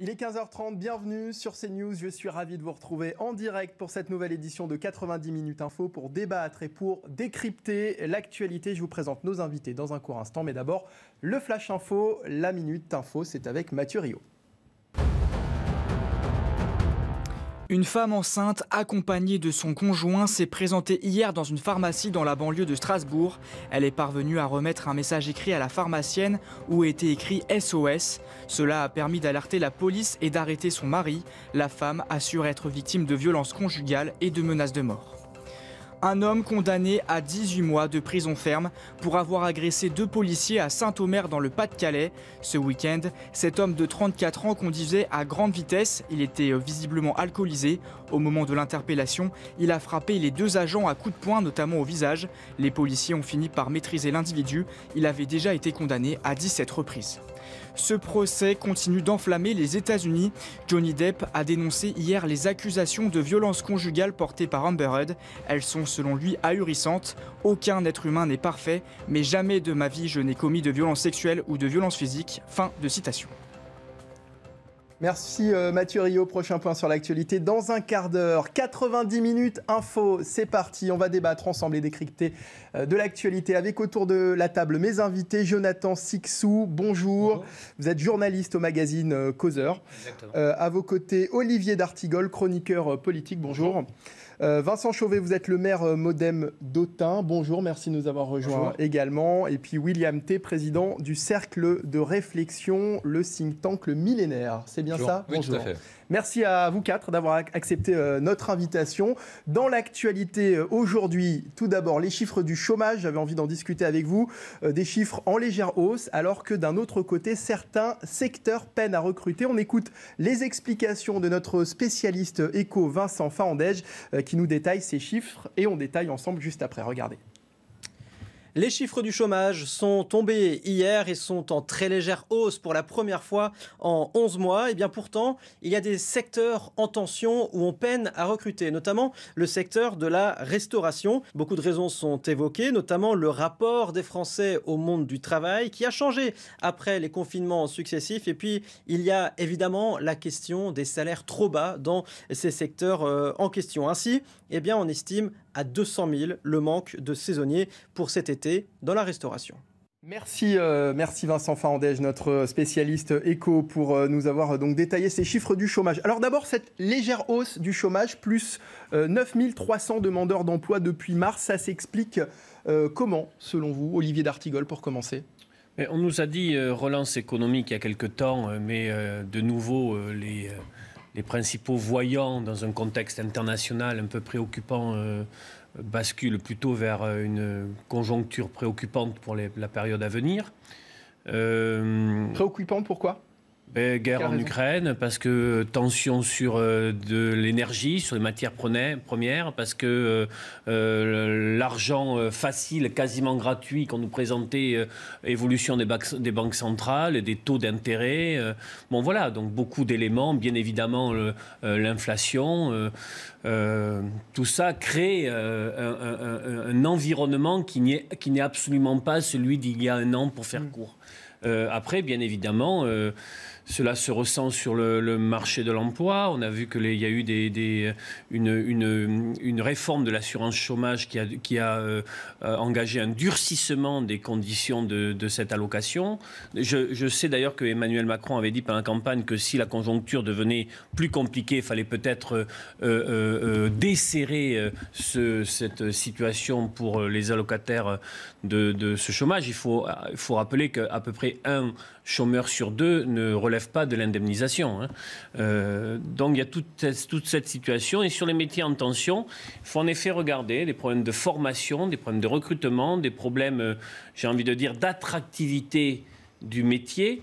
Il est 15h30, bienvenue sur CNews. Je suis ravi de vous retrouver en direct pour cette nouvelle édition de 90 minutes info pour débattre et pour décrypter l'actualité. Je vous présente nos invités dans un court instant, mais d'abord le Flash Info, la Minute Info, c'est avec Mathieu Rio. Une femme enceinte accompagnée de son conjoint s'est présentée hier dans une pharmacie dans la banlieue de Strasbourg. Elle est parvenue à remettre un message écrit à la pharmacienne où était écrit SOS. Cela a permis d'alerter la police et d'arrêter son mari. La femme assure être victime de violences conjugales et de menaces de mort. Un homme condamné à 18 mois de prison ferme pour avoir agressé 2 policiers à Saint-Omer dans le Pas-de-Calais. Ce week-end, cet homme de 34 ans conduisait à grande vitesse. Il était visiblement alcoolisé. Au moment de l'interpellation, il a frappé les 2 agents à coups de poing, notamment au visage. Les policiers ont fini par maîtriser l'individu. Il avait déjà été condamné à 17 reprises. Ce procès continue d'enflammer les États-Unis. Johnny Depp a dénoncé hier les accusations de violence conjugale portées par Amber Heard. Elles sont selon lui ahurissantes. Aucun être humain n'est parfait, mais jamais de ma vie je n'ai commis de violence sexuelle ou de violence physique. Fin de citation. Merci Mathieu Rio. Prochain point sur l'actualité dans un quart d'heure. 90 minutes info, c'est parti. On va débattre ensemble et décrypter de l'actualité avec autour de la table mes invités. Jonathan Sicsou, bonjour. Bonjour. Vous êtes journaliste au magazine Causeur. À vos côtés, Olivier D'Artigol, chroniqueur politique. Bonjour. Vincent Chauvet, vous êtes le maire MoDem d'Autun. Bonjour, merci de nous avoir rejoints également. Et puis William T, président du Cercle de réflexion, le think tank Le Millénaire. C'est bien ça? Oui, bonjour. Tout à fait. Merci à vous 4 d'avoir accepté notre invitation. Dans l'actualité aujourd'hui, tout d'abord, les chiffres du chômage. J'avais envie d'en discuter avec vous. Des chiffres en légère hausse, alors que d'un autre côté, certains secteurs peinent à recruter. On écoute les explications de notre spécialiste éco, Vincent Fahandège, qui nous détaille ces chiffres. Et on détaille ensemble juste après. Regardez. Les chiffres du chômage sont tombés hier et sont en très légère hausse pour la première fois en 11 mois. Et bien pourtant, il y a des secteurs en tension où on peine à recruter, notamment le secteur de la restauration. Beaucoup de raisons sont évoquées, notamment le rapport des Français au monde du travail qui a changé après les confinements successifs. Et puis, il y a évidemment la question des salaires trop bas dans ces secteurs en question. Ainsi, eh bien, on estime à 200 000 le manque de saisonniers pour cet été dans la restauration. Merci Vincent Fahandège, notre spécialiste éco, pour nous avoir donc détaillé ces chiffres du chômage. Alors d'abord, cette légère hausse du chômage, plus 9 300 demandeurs d'emploi depuis mars, ça s'explique comment, selon vous, Olivier D'Artigol, pour commencer? On nous a dit relance économique il y a quelque temps, mais de nouveau, les principaux voyants dans un contexte international un peu préoccupant basculent plutôt vers une conjoncture préoccupante pour la période à venir. Préoccupante, pourquoi ? Guerre en Ukraine, parce que tension sur de l'énergie, sur les matières premières, parce que l'argent facile, quasiment gratuit qu'on nous présentait, évolution des banques centrales, des taux d'intérêt. Bon voilà, donc beaucoup d'éléments, bien évidemment l'inflation. Tout ça crée un environnement qui n'est absolument pas celui d'il y a un an, pour faire court. Après, bien évidemment, cela se ressent sur le marché de l'emploi. On a vu qu'il y a eu une réforme de l'assurance chômage qui a engagé un durcissement des conditions de cette allocation. Je sais d'ailleurs que Emmanuel Macron avait dit pendant la campagne que si la conjoncture devenait plus compliquée, il fallait peut-être desserrer cette situation pour les allocataires de ce chômage. Il faut rappeler qu'à peu près un chômeur sur 2 ne relève pas de l'indemnisation. Donc il y a toute cette situation. Et sur les métiers en tension, il faut en effet regarder des problèmes de formation, des problèmes de recrutement, des problèmes, j'ai envie de dire, d'attractivité du métier.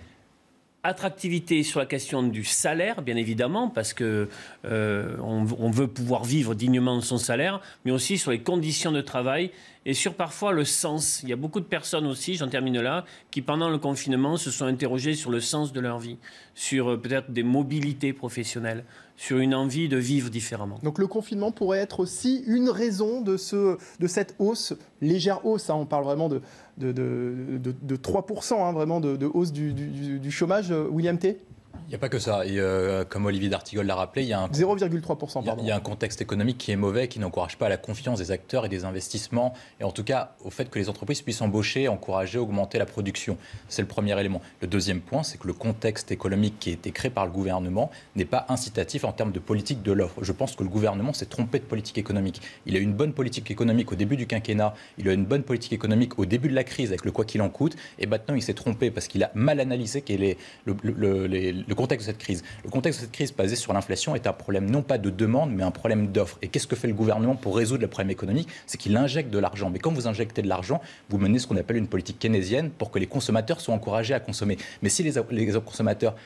Attractivité sur la question du salaire, bien évidemment, parce que on veut pouvoir vivre dignement de son salaire, mais aussi sur les conditions de travail et sur parfois le sens. Il y a beaucoup de personnes aussi, j'en termine là, qui pendant le confinement se sont interrogées sur le sens de leur vie, sur peut-être des mobilités professionnelles, sur une envie de vivre différemment. Donc le confinement pourrait être aussi une raison de cette hausse, légère hausse, hein, on parle vraiment de 3%, hein, vraiment de hausse du chômage, William T. Il n'y a pas que ça. Et, comme Olivier d'Artigol l'a rappelé, il y a 0,3%, pardon. Il y a un contexte économique qui est mauvais, qui n'encourage pas à la confiance des acteurs et des investissements, et en tout cas au fait que les entreprises puissent embaucher, encourager, augmenter la production. C'est le premier élément. Le deuxième point, c'est que le contexte économique qui a été créé par le gouvernement n'est pas incitatif en termes de politique de l'offre. Je pense que le gouvernement s'est trompé de politique économique. Il a eu une bonne politique économique au début du quinquennat, il a eu une bonne politique économique au début de la crise avec le quoi qu'il en coûte, et maintenant il s'est trompé parce qu'il a mal analysé quel est le contexte de cette crise. Le contexte de cette crise basé sur l'inflation est un problème non pas de demande, mais un problème d'offre. Et qu'est-ce que fait le gouvernement pour résoudre le problème économique? C'est qu'il injecte de l'argent. Mais quand vous injectez de l'argent, vous menez ce qu'on appelle une politique keynésienne pour que les consommateurs soient encouragés à consommer. Mais si les consommateurs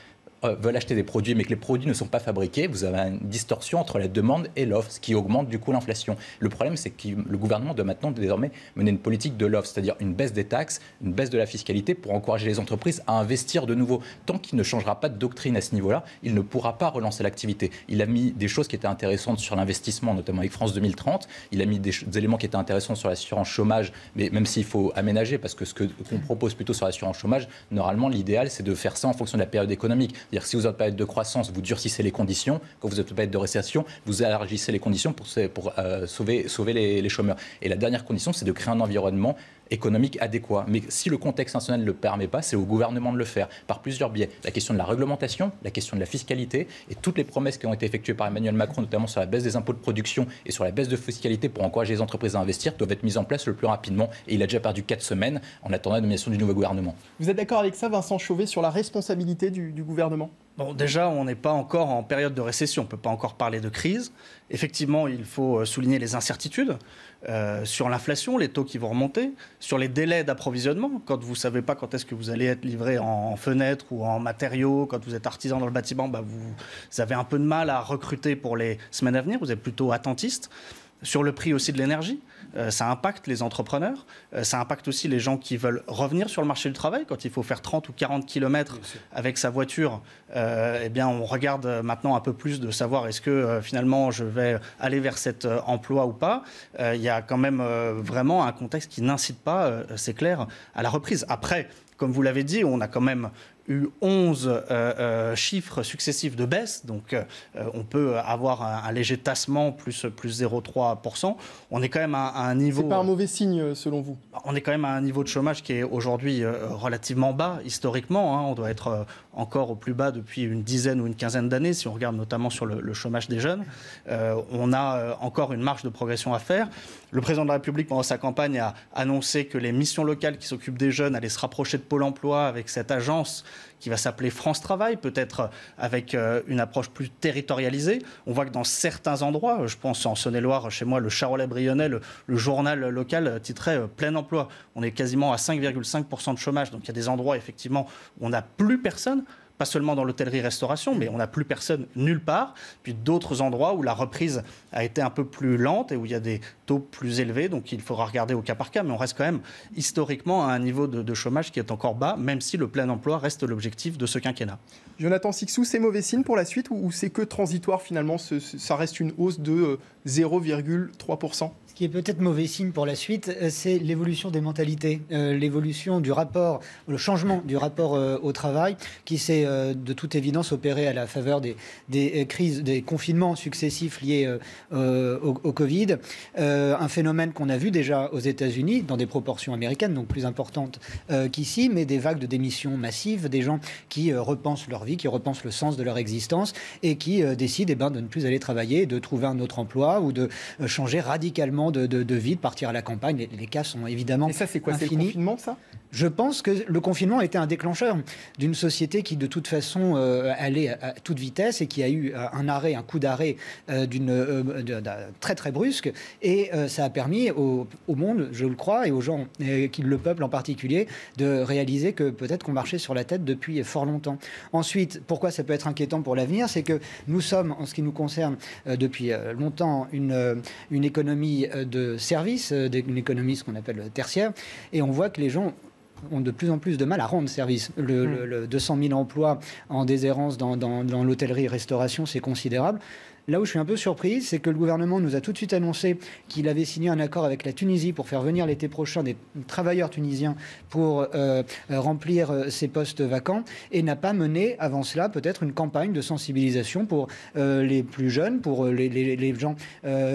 veulent acheter des produits, mais que les produits ne sont pas fabriqués, vous avez une distorsion entre la demande et l'offre, ce qui augmente du coup l'inflation. Le problème, c'est que le gouvernement doit maintenant désormais mener une politique de l'offre, c'est-à-dire une baisse des taxes, une baisse de la fiscalité pour encourager les entreprises à investir de nouveau. Tant qu'il ne changera pas de doctrine à ce niveau-là, il ne pourra pas relancer l'activité. Il a mis des choses qui étaient intéressantes sur l'investissement, notamment avec France 2030. Il a mis des éléments qui étaient intéressants sur l'assurance chômage, mais même s'il faut aménager, parce que qu'on propose plutôt sur l'assurance chômage, normalement, l'idéal, c'est de faire ça en fonction de la période économique. C'est-à-dire si vous êtes en période de croissance, vous durcissez les conditions. Quand vous êtes en période de récession, vous élargissez les conditions pour sauver les chômeurs. Et la dernière condition, c'est de créer un environnement économique adéquat. Mais si le contexte national ne le permet pas, c'est au gouvernement de le faire, par plusieurs biais. La question de la réglementation, la question de la fiscalité, et toutes les promesses qui ont été effectuées par Emmanuel Macron, notamment sur la baisse des impôts de production et sur la baisse de fiscalité pour encourager les entreprises à investir, doivent être mises en place le plus rapidement. Et il a déjà perdu 4 semaines en attendant la nomination du nouveau gouvernement. Vous êtes d'accord avec ça, Vincent Chauvet, sur la responsabilité du gouvernement ? Bon, déjà, on n'est pas encore en période de récession. On ne peut pas encore parler de crise. Effectivement, il faut souligner les incertitudes sur l'inflation, les taux qui vont remonter, sur les délais d'approvisionnement. Quand vous ne savez pas quand est-ce que vous allez être livré en fenêtres ou en matériaux, quand vous êtes artisan dans le bâtiment, vous avez un peu de mal à recruter pour les semaines à venir. Vous êtes plutôt attentiste. Sur le prix aussi de l'énergie, ça impacte les entrepreneurs, ça impacte aussi les gens qui veulent revenir sur le marché du travail. Quand il faut faire 30 ou 40 km avec sa voiture, eh bien on regarde maintenant un peu plus de savoir est-ce que finalement je vais aller vers cet emploi ou pas. Il y a quand même vraiment un contexte qui n'incite pas, c'est clair, à la reprise. Après, comme vous l'avez dit, on a quand même eu 11 chiffres successifs de baisse, donc on peut avoir un léger tassement, plus 0,3%. On est quand même à un niveau... C'est pas un mauvais signe, selon vous? On est quand même à un niveau de chômage qui est aujourd'hui relativement bas, historiquement. On doit être encore au plus bas depuis une dizaine ou une quinzaine d'années, si on regarde notamment sur le chômage des jeunes. On a encore une marge de progression à faire. Le président de la République, pendant sa campagne, a annoncé que les missions locales qui s'occupent des jeunes allaient se rapprocher de Pôle emploi avec cette agence qui va s'appeler France Travail, peut-être avec une approche plus territorialisée. On voit que dans certains endroits, je pense en Saône-et-Loire, chez moi, le Charolais-Brionnais, le journal local titrait plein emploi. On est quasiment à 5,5% de chômage. Donc il y a des endroits, effectivement, où on n'a plus personne. Pas seulement dans l'hôtellerie-restauration, mais on n'a plus personne nulle part. Puis d'autres endroits où la reprise a été un peu plus lente et où il y a des taux plus élevés. Donc il faudra regarder au cas par cas. Mais on reste quand même historiquement à un niveau de chômage qui est encore bas, même si le plein emploi reste l'objectif de ce quinquennat. Jonathan Sicsou, c'est mauvais signe pour la suite ou c'est que transitoire finalement? Ça reste une hausse de 0,3%? Ce qui est peut-être mauvais signe pour la suite, c'est l'évolution des mentalités, l'évolution du rapport, le changement du rapport au travail qui s'est de toute évidence opéré à la faveur des crises, des confinements successifs liés au Covid. Un phénomène qu'on a vu déjà aux États-Unis, dans des proportions américaines, donc plus importantes qu'ici, mais des vagues de démissions massives, des gens qui repensent leur vie, qui repensent le sens de leur existence et qui décident de ne plus aller travailler, de trouver un autre emploi ou de changer radicalement de vie, de partir à la campagne. Les cas sont évidemment infinis. Et ça, c'est quoi? C'est le confinement, ça? Je pense que le confinement a été un déclencheur d'une société qui, de toute façon, allait à toute vitesse et qui a eu un coup d'arrêt très, très brusque. Et ça a permis au monde, je le crois, et aux gens, le peuple en particulier, de réaliser que peut-être qu'on marchait sur la tête depuis fort longtemps. Ensuite, pourquoi ça peut être inquiétant pour l'avenir? C'est que nous sommes, en ce qui nous concerne, depuis longtemps, une économie de services, une économie ce qu'on appelle tertiaire, et on voit que les gens ont de plus en plus de mal à rendre service. Le 200 000 emplois en déshérence dans l'hôtellerie-restauration, c'est considérable. Là où je suis un peu surpris, c'est que le gouvernement nous a tout de suite annoncé qu'il avait signé un accord avec la Tunisie pour faire venir l'été prochain des travailleurs tunisiens pour remplir ces postes vacants et n'a pas mené avant cela peut-être une campagne de sensibilisation pour les plus jeunes, pour les gens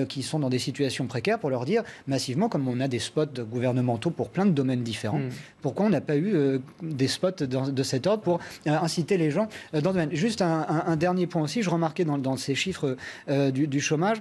qui sont dans des situations précaires, pour leur dire massivement, comme on a des spots gouvernementaux pour plein de domaines différents, pourquoi on n'a pas eu des spots de cet ordre pour inciter les gens dans le domaine. Juste un dernier point aussi, je remarquais dans ces chiffres du chômage,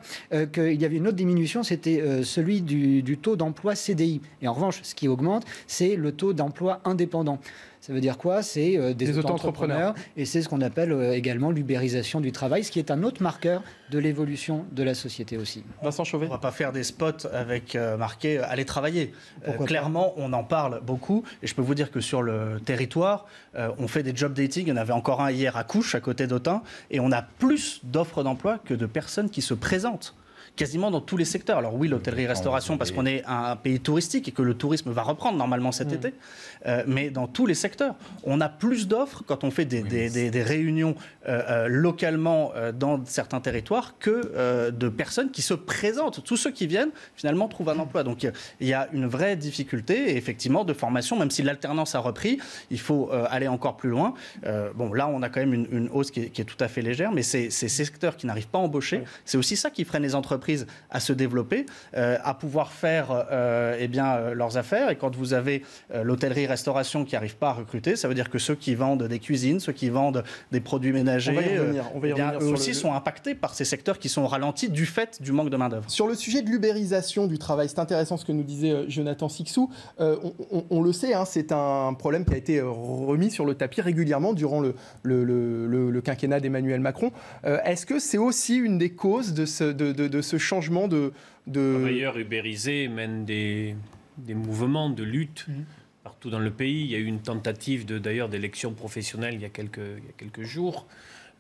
qu'il y avait une autre diminution, c'était celui du taux d'emploi CDI. Et en revanche, ce qui augmente, c'est le taux d'emploi indépendant. Ça veut dire quoi? C'est des auto-entrepreneurs. Et c'est ce qu'on appelle également l'ubérisation du travail, ce qui est un autre marqueur de l'évolution de la société aussi. Vincent Chauvet. On ne va pas faire des spots avec marqué « Allez travailler ». Clairement, on en parle beaucoup. Et je peux vous dire que sur le territoire, on fait des job dating. Il y en avait encore un hier à Couches, à côté d'Autun. Et on a plus d'offres d'emploi que de personnes qui se présentent. Quasiment dans tous les secteurs. Alors oui, l'hôtellerie-restauration, parce qu'on est un pays touristique et que le tourisme va reprendre normalement cet été, mais dans tous les secteurs. On a plus d'offres quand on fait des réunions localement dans certains territoires que de personnes qui se présentent. Tous ceux qui viennent, finalement, trouvent un emploi. Donc il y a une vraie difficulté, et effectivement, de formation, même si l'alternance a repris, il faut aller encore plus loin. Bon, là, on a quand même une hausse qui est tout à fait légère, mais c'est ces secteurs qui n'arrivent pas à embaucher. C'est aussi ça qui freine les entreprises à se développer, à pouvoir faire leurs affaires. Et quand vous avez l'hôtellerie-restauration qui n'arrive pas à recruter, ça veut dire que ceux qui vendent des cuisines, ceux qui vendent des produits ménagers, eux aussi sont impactés par ces secteurs qui sont ralentis du fait du manque de main-d'œuvre. Sur le sujet de l'ubérisation du travail, c'est intéressant ce que nous disait Jonathan Sicsou. On le sait, hein, c'est un problème qui a été remis sur le tapis régulièrement durant le quinquennat d'Emmanuel Macron. Est-ce que c'est aussi une des causes de ce changement de... Travailleurs ubérisés mènent des mouvements de lutte partout dans le pays. Il y a eu une tentative d'élection professionnelle il y a quelques jours.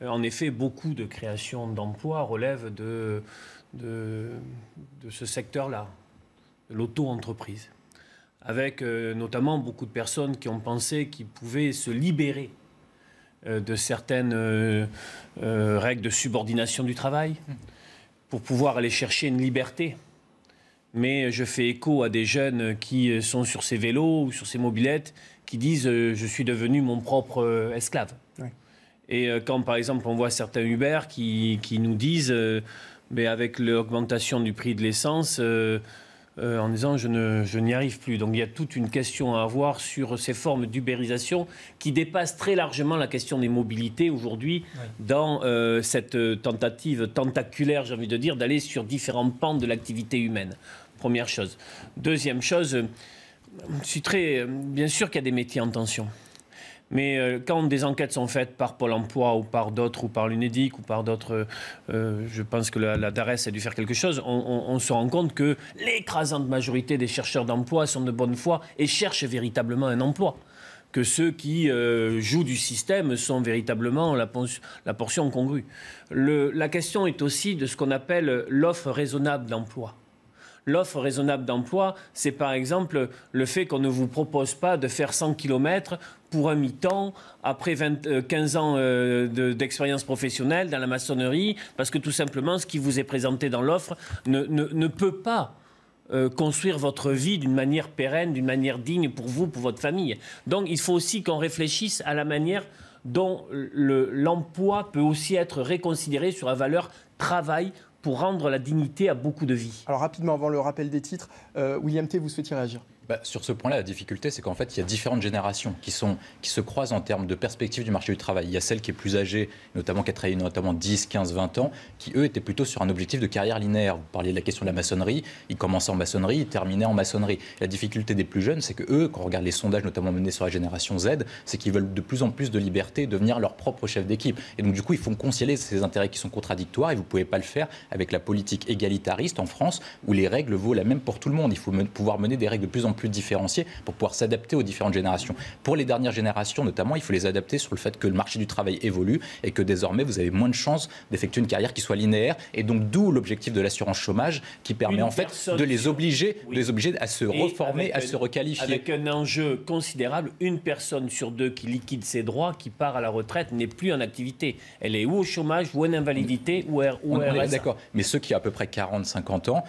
En effet, beaucoup de créations d'emplois relèvent de ce secteur-là, de l'auto-entreprise, avec notamment beaucoup de personnes qui ont pensé qu'ils pouvaient se libérer de certaines règles de subordination du travail, pour pouvoir aller chercher une liberté. Mais je fais écho à des jeunes qui sont sur ces vélos ou sur ces mobylettes qui disent « je suis devenu mon propre esclave ». Et quand, par exemple, on voit certains Uber qui nous disent mais avec l'augmentation du prix de l'essence, en disant je n'y arrive plus. Donc il y a toute une question à avoir sur ces formes d'ubérisation qui dépassent très largement la question des mobilités aujourd'hui dans cette tentative tentaculaire, j'ai envie de dire, d'aller sur différents pans de l'activité humaine. Première chose. Deuxième chose, bien sûr qu'il y a des métiers en tension. Mais quand des enquêtes sont faites par Pôle emploi ou par d'autres, ou par l'UNEDIC, ou par d'autres, je pense que la DARES a dû faire quelque chose, on se rend compte que l'écrasante majorité des chercheurs d'emploi sont de bonne foi et cherchent véritablement un emploi. Que ceux qui jouent du système sont véritablement la portion congrue. La question est aussi de ce qu'on appelle l'offre raisonnable d'emploi. L'offre raisonnable d'emploi, c'est par exemple le fait qu'on ne vous propose pas de faire 100 km pour un mi-temps après 15 ans d'expérience professionnelle dans la maçonnerie, parce que tout simplement, ce qui vous est présenté dans l'offre ne peut pas construire votre vie d'une manière pérenne, d'une manière digne pour vous, pour votre famille. Donc il faut aussi qu'on réfléchisse à la manière dont l'emploi peut aussi être réconsidéré sur la valeur travail pour rendre la dignité à beaucoup de vies. Alors rapidement, avant le rappel des titres, William T, vous souhaitiez réagir? Sur ce point-là, la difficulté, c'est qu'en fait, il y a différentes générations qui se croisent en termes de perspective du marché du travail. Il y a celle qui est plus âgée, notamment qui a travaillé notamment 10, 15, 20 ans, qui, eux, étaient plutôt sur un objectif de carrière linéaire. Vous parliez de la question de la maçonnerie. Ils commençaient en maçonnerie, ils terminaient en maçonnerie. La difficulté des plus jeunes, c'est que eux, quand on regarde les sondages, notamment menés sur la génération Z, c'est qu'ils veulent de plus en plus de liberté, devenir leur propre chef d'équipe. Et donc, du coup, ils font concilier ces intérêts qui sont contradictoires et vous ne pouvez pas le faire avec la politique égalitariste en France, où les règles valent la même pour tout le monde. Il faut pouvoir mener des règles de plus en plus différenciés pour pouvoir s'adapter aux différentes générations. Pour les dernières générations notamment, il faut les adapter sur le fait que le marché du travail évolue et que désormais vous avez moins de chances d'effectuer une carrière qui soit linéaire, et donc d'où l'objectif de l'assurance chômage qui permet en fait de les obliger à se reformer, à se requalifier. Avec un enjeu considérable, une personne sur deux qui liquide ses droits, qui part à la retraite, n'est plus en activité. Elle est ou au chômage, ou en invalidité, ou RSA. D'accord, mais ceux qui ont à peu près 40-50 ans,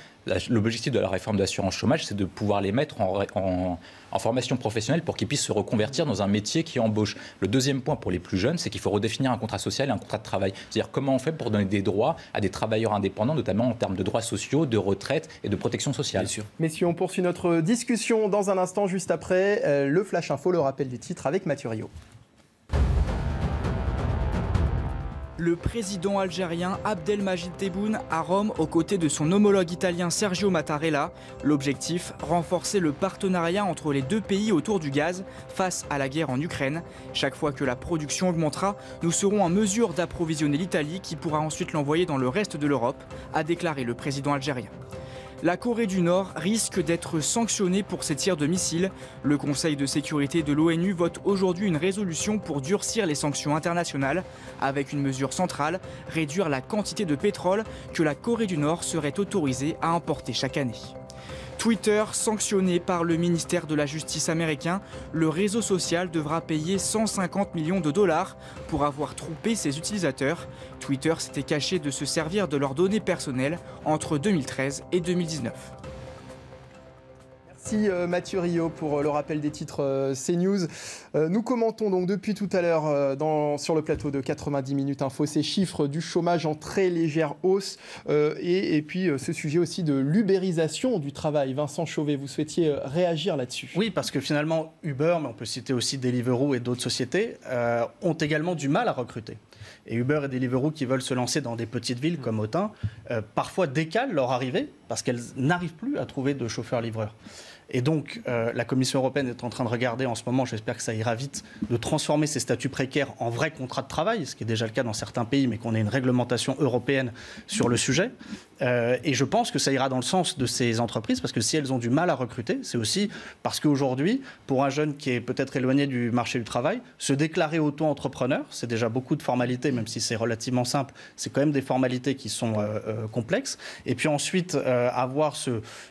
l'objectif de la réforme de l'assurance chômage, c'est de pouvoir les mettre en formation professionnelle pour qu'ils puissent se reconvertir dans un métier qui embauche. Le deuxième point pour les plus jeunes, c'est qu'il faut redéfinir un contrat social et un contrat de travail. C'est-à-dire comment on fait pour donner des droits à des travailleurs indépendants, notamment en termes de droits sociaux, de retraite et de protection sociale. Bien sûr. Messieurs, on poursuit notre discussion dans un instant, juste après le Flash Info, le rappel des titres avec Mathieu Rio. Le président algérien Abdelmajid Tebboune à Rome aux côtés de son homologue italien Sergio Mattarella. L'objectif, renforcer le partenariat entre les deux pays autour du gaz face à la guerre en Ukraine. Chaque fois que la production augmentera, nous serons en mesure d'approvisionner l'Italie qui pourra ensuite l'envoyer dans le reste de l'Europe, a déclaré le président algérien. La Corée du Nord risque d'être sanctionnée pour ses tirs de missiles. Le Conseil de sécurité de l'ONU vote aujourd'hui une résolution pour durcir les sanctions internationales, avec une mesure centrale, réduire la quantité de pétrole que la Corée du Nord serait autorisée à importer chaque année. Twitter, sanctionné par le ministère de la Justice américain, le réseau social devra payer 150 millions de dollars pour avoir trompé ses utilisateurs. Twitter s'était caché de se servir de leurs données personnelles entre 2013 et 2019. Merci Mathieu Rio pour le rappel des titres CNews. Nous commentons donc depuis tout à l'heure sur le plateau de 90 minutes info ces chiffres du chômage en très légère hausse et puis ce sujet aussi de l'ubérisation du travail. Vincent Chauvet, vous souhaitiez réagir là-dessus? Oui, parce que finalement Uber, mais on peut citer aussi Deliveroo et d'autres sociétés, ont également du mal à recruter. Et Uber et Deliveroo qui veulent se lancer dans des petites villes comme Autun, parfois décalent leur arrivée parce qu'elles n'arrivent plus à trouver de chauffeurs-livreurs. Et donc, la Commission européenne est en train de regarder en ce moment, j'espère que ça ira vite, de transformer ces statuts précaires en vrais contrats de travail, ce qui est déjà le cas dans certains pays, mais qu'on ait une réglementation européenne sur le sujet. Et je pense que ça ira dans le sens de ces entreprises, parce que si elles ont du mal à recruter, c'est aussi parce qu'aujourd'hui, pour un jeune qui est peut-être éloigné du marché du travail, se déclarer auto-entrepreneur, c'est déjà beaucoup de formalités, même si c'est relativement simple, c'est quand même des formalités qui sont complexes. Et puis ensuite, avoir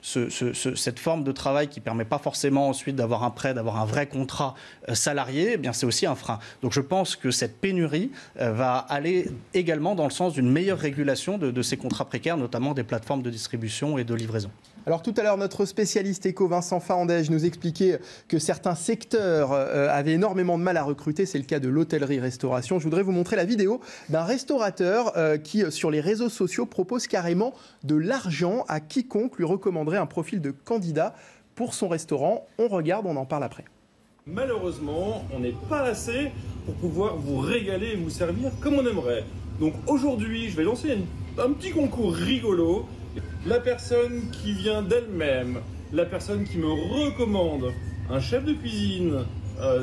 cette forme de travail qui ne permet pas forcément ensuite d'avoir un prêt, d'avoir un vrai contrat salarié, eh bien c'est aussi un frein. Donc je pense que cette pénurie va aller également dans le sens d'une meilleure régulation de ces contrats précaires, notamment des plateformes de distribution et de livraison. Alors tout à l'heure, notre spécialiste éco, Vincent Farandège, nous expliquait que certains secteurs avaient énormément de mal à recruter. C'est le cas de l'hôtellerie-restauration. Je voudrais vous montrer la vidéo d'un restaurateur qui, sur les réseaux sociaux, propose carrément de l'argent à quiconque lui recommanderait un profil de candidat pour son restaurant. On regarde, on en parle après. Malheureusement, on n'est pas assez pour pouvoir vous régaler et vous servir comme on aimerait. Donc aujourd'hui, je vais lancer un petit concours rigolo. La personne qui vient d'elle-même, la personne qui me recommande un chef de cuisine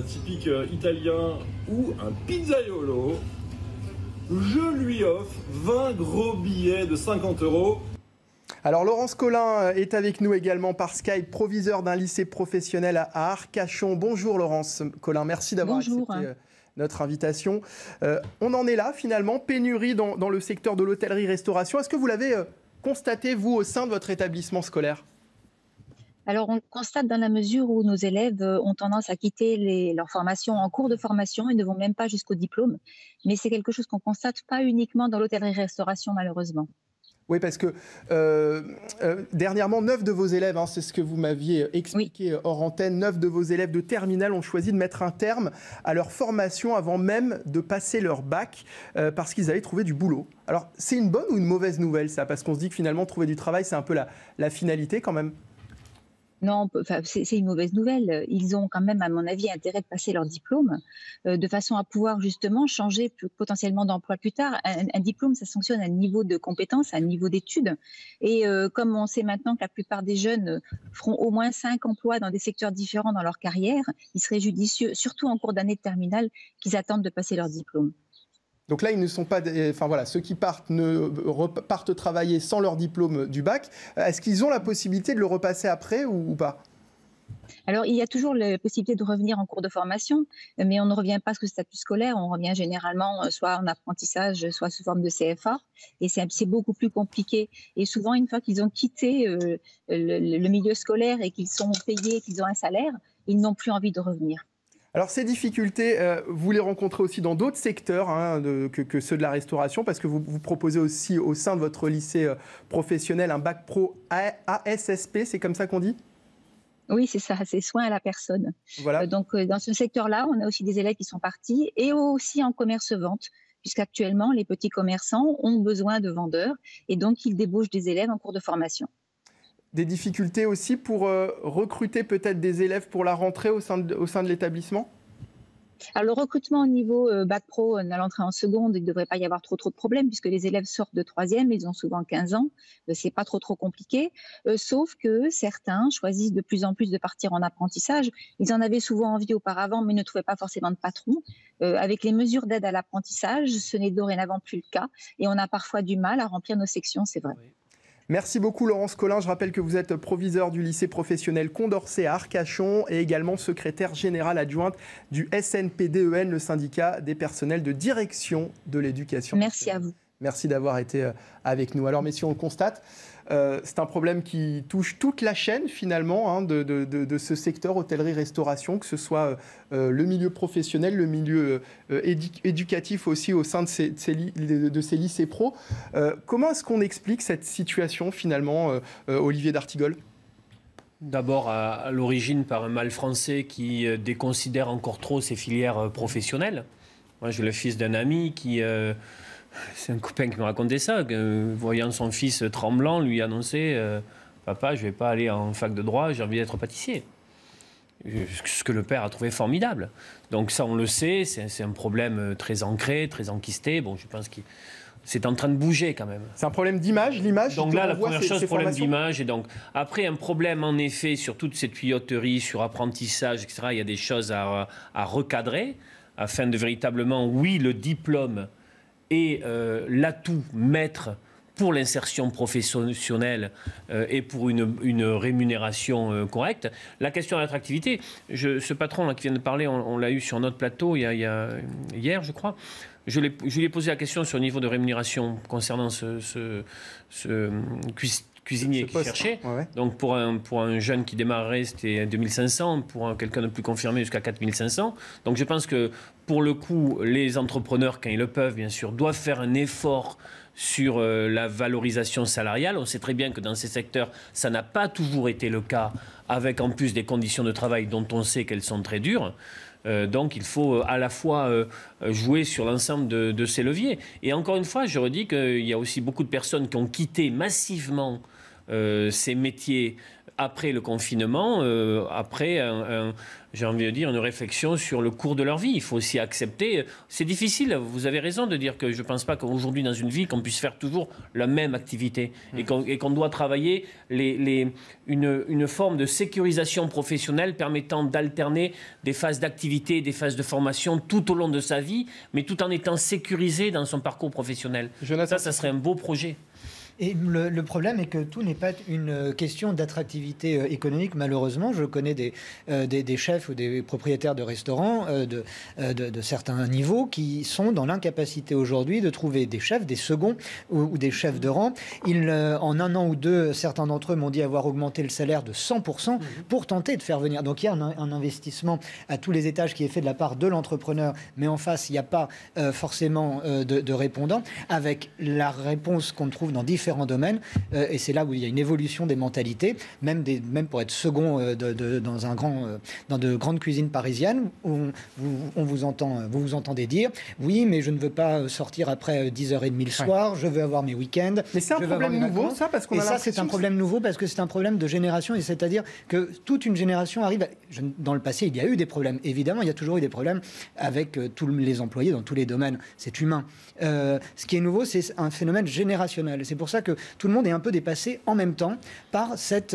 typique italien ou un pizzaiolo, je lui offre 20 gros billets de 50 €. Alors Laurence Collin est avec nous également par Skype, proviseur d'un lycée professionnel à Arcachon. Bonjour Laurence Collin, merci d'avoir accepté notre invitation. On en est là finalement, pénurie dans le secteur de l'hôtellerie-restauration. Est-ce que vous l'avez constaté vous au sein de votre établissement scolaire ? Alors, on constate dans la mesure où nos élèves ont tendance à quitter leur formation en cours de formation et ne vont même pas jusqu'au diplôme. Mais c'est quelque chose qu'on constate pas uniquement dans l'hôtellerie-restauration, malheureusement. Oui, parce que dernièrement, 9 de vos élèves, c'est ce que vous m'aviez expliqué hors antenne, 9 de vos élèves de terminale ont choisi de mettre un terme à leur formation avant même de passer leur bac parce qu'ils avaient trouvé du boulot. Alors, c'est une bonne ou une mauvaise nouvelle, ça? Parce qu'on se dit que finalement, trouver du travail, c'est un peu la finalité quand même. Non, c'est une mauvaise nouvelle. Ils ont quand même, à mon avis, intérêt de passer leur diplôme de façon à pouvoir justement changer potentiellement d'emploi plus tard. Un diplôme, ça sanctionne un niveau de compétence, un niveau d'études. Et comme on sait maintenant que la plupart des jeunes feront au moins 5 emplois dans des secteurs différents dans leur carrière, il serait judicieux, surtout en cours d'année de terminale, qu'ils attendent de passer leur diplôme. Donc là, ils ne sont pas, ceux qui partent repartent travailler sans leur diplôme du bac. Est-ce qu'ils ont la possibilité de le repasser après ou pas ? Alors, il y a toujours la possibilité de revenir en cours de formation, mais on ne revient pas sous statut scolaire, on revient généralement soit en apprentissage, soit sous forme de CFA, et c'est beaucoup plus compliqué. Et souvent, une fois qu'ils ont quitté le milieu scolaire et qu'ils sont payés, qu'ils ont un salaire, ils n'ont plus envie de revenir. Alors ces difficultés, vous les rencontrez aussi dans d'autres secteurs que ceux de la restauration, parce que vous proposez aussi au sein de votre lycée professionnel un bac pro ASSP, c'est comme ça qu'on dit ? Oui, c'est ça, c'est soins à la personne. Voilà. Donc dans ce secteur-là, on a aussi des élèves qui sont partis, et aussi en commerce-vente, puisqu'actuellement, les petits commerçants ont besoin de vendeurs, et donc ils débauchent des élèves en cours de formation. Des difficultés aussi pour recruter peut-être des élèves pour la rentrée au sein de l'établissement ? Alors, le recrutement au niveau bac pro, à l'entrée en seconde, il ne devrait pas y avoir trop de problèmes, puisque les élèves sortent de 3e, ils ont souvent 15 ans, c'est pas trop compliqué, sauf que certains choisissent de plus en plus de partir en apprentissage. Ils en avaient souvent envie auparavant, mais ne trouvaient pas forcément de patron. Avec les mesures d'aide à l'apprentissage, ce n'est dorénavant plus le cas, et on a parfois du mal à remplir nos sections, c'est vrai. Merci beaucoup Laurence Collin. Je rappelle que vous êtes proviseur du lycée professionnel Condorcet à Arcachon et également secrétaire générale adjointe du SNPDEN, le syndicat des personnels de direction de l'éducation. Merci à vous. Merci d'avoir été avec nous. Alors messieurs, on le constate, c'est un problème qui touche toute la chaîne finalement de ce secteur hôtellerie-restauration, que ce soit le milieu professionnel, le milieu éducatif aussi au sein de ces lycées pro. Comment est-ce qu'on explique cette situation finalement, Olivier d'Artigol ? D'abord, à l'origine, par un mal français qui déconsidère encore trop ces filières professionnelles. Moi, j'ai le fils d'un ami qui... c'est un copain qui me racontait ça, voyant son fils tremblant, lui annoncer Papa, je ne vais pas aller en fac de droit, j'ai envie d'être pâtissier. Ce que le père a trouvé formidable. Donc ça, on le sait, c'est un problème très ancré, très enquisté. Bon, je pense que c'est en train de bouger quand même. C'est un problème d'image, l'image. Donc là, la première chose, problème d'image. Et donc, après, un problème en effet sur toute cette tuyauterie, sur apprentissage, etc., il y a des choses à recadrer, afin de véritablement, oui, le diplôme et l'atout maître pour l'insertion professionnelle et pour une rémunération correcte. La question de l'attractivité, ce patron là, qui vient de parler, on l'a eu sur notre plateau hier, je crois. Je lui ai posé la question sur le niveau de rémunération concernant ce cuisinier qui cherchait. Ouais. Donc pour un jeune qui démarrait, c'était 2500, pour quelqu'un de plus confirmé jusqu'à 4500. Donc je pense que pour le coup, les entrepreneurs, quand ils le peuvent, bien sûr, doivent faire un effort sur la valorisation salariale. On sait très bien que dans ces secteurs, ça n'a pas toujours été le cas, avec en plus des conditions de travail dont on sait qu'elles sont très dures. Donc il faut à la fois jouer sur l'ensemble de ces leviers. Et encore une fois, je redis qu'il y a aussi beaucoup de personnes qui ont quitté massivement ces métiers après le confinement, après, j'ai envie de dire, une réflexion sur le cours de leur vie. Il faut aussi accepter. C'est difficile, vous avez raison de dire que je ne pense pas qu'aujourd'hui, dans une vie, qu'on puisse faire toujours la même activité et qu'on doit travailler une forme de sécurisation professionnelle permettant d'alterner des phases d'activité, des phases de formation tout au long de sa vie, mais tout en étant sécurisé dans son parcours professionnel. Ça serait un beau projet. Et le problème est que tout n'est pas une question d'attractivité économique, malheureusement. Je connais des chefs ou des propriétaires de restaurants de certains niveaux qui sont dans l'incapacité aujourd'hui de trouver des chefs, des seconds ou des chefs de rang. En un an ou deux, certains d'entre eux m'ont dit avoir augmenté le salaire de 100% pour tenter de faire venir. Donc il y a un investissement à tous les étages qui est fait de la part de l'entrepreneur, mais en face, il n'y a pas forcément de répondants, avec la réponse qu'on trouve dans différents domaines, et c'est là où il y a une évolution des mentalités, même pour être second dans de grandes cuisines parisiennes, où vous entendez dire oui, mais je ne veux pas sortir après 10h30 le soir, je veux avoir mes week-ends. Mais c'est un problème nouveau, ça, parce qu'on a l'impression. C'est un problème nouveau parce que c'est un problème de génération, et c'est-à-dire que toute une génération arrive. Dans le passé, il y a eu des problèmes. Évidemment, il y a toujours eu des problèmes avec tous les employés dans tous les domaines. C'est humain. Ce qui est nouveau, c'est un phénomène générationnel. C'est pour ça ça que tout le monde est un peu dépassé en même temps par cette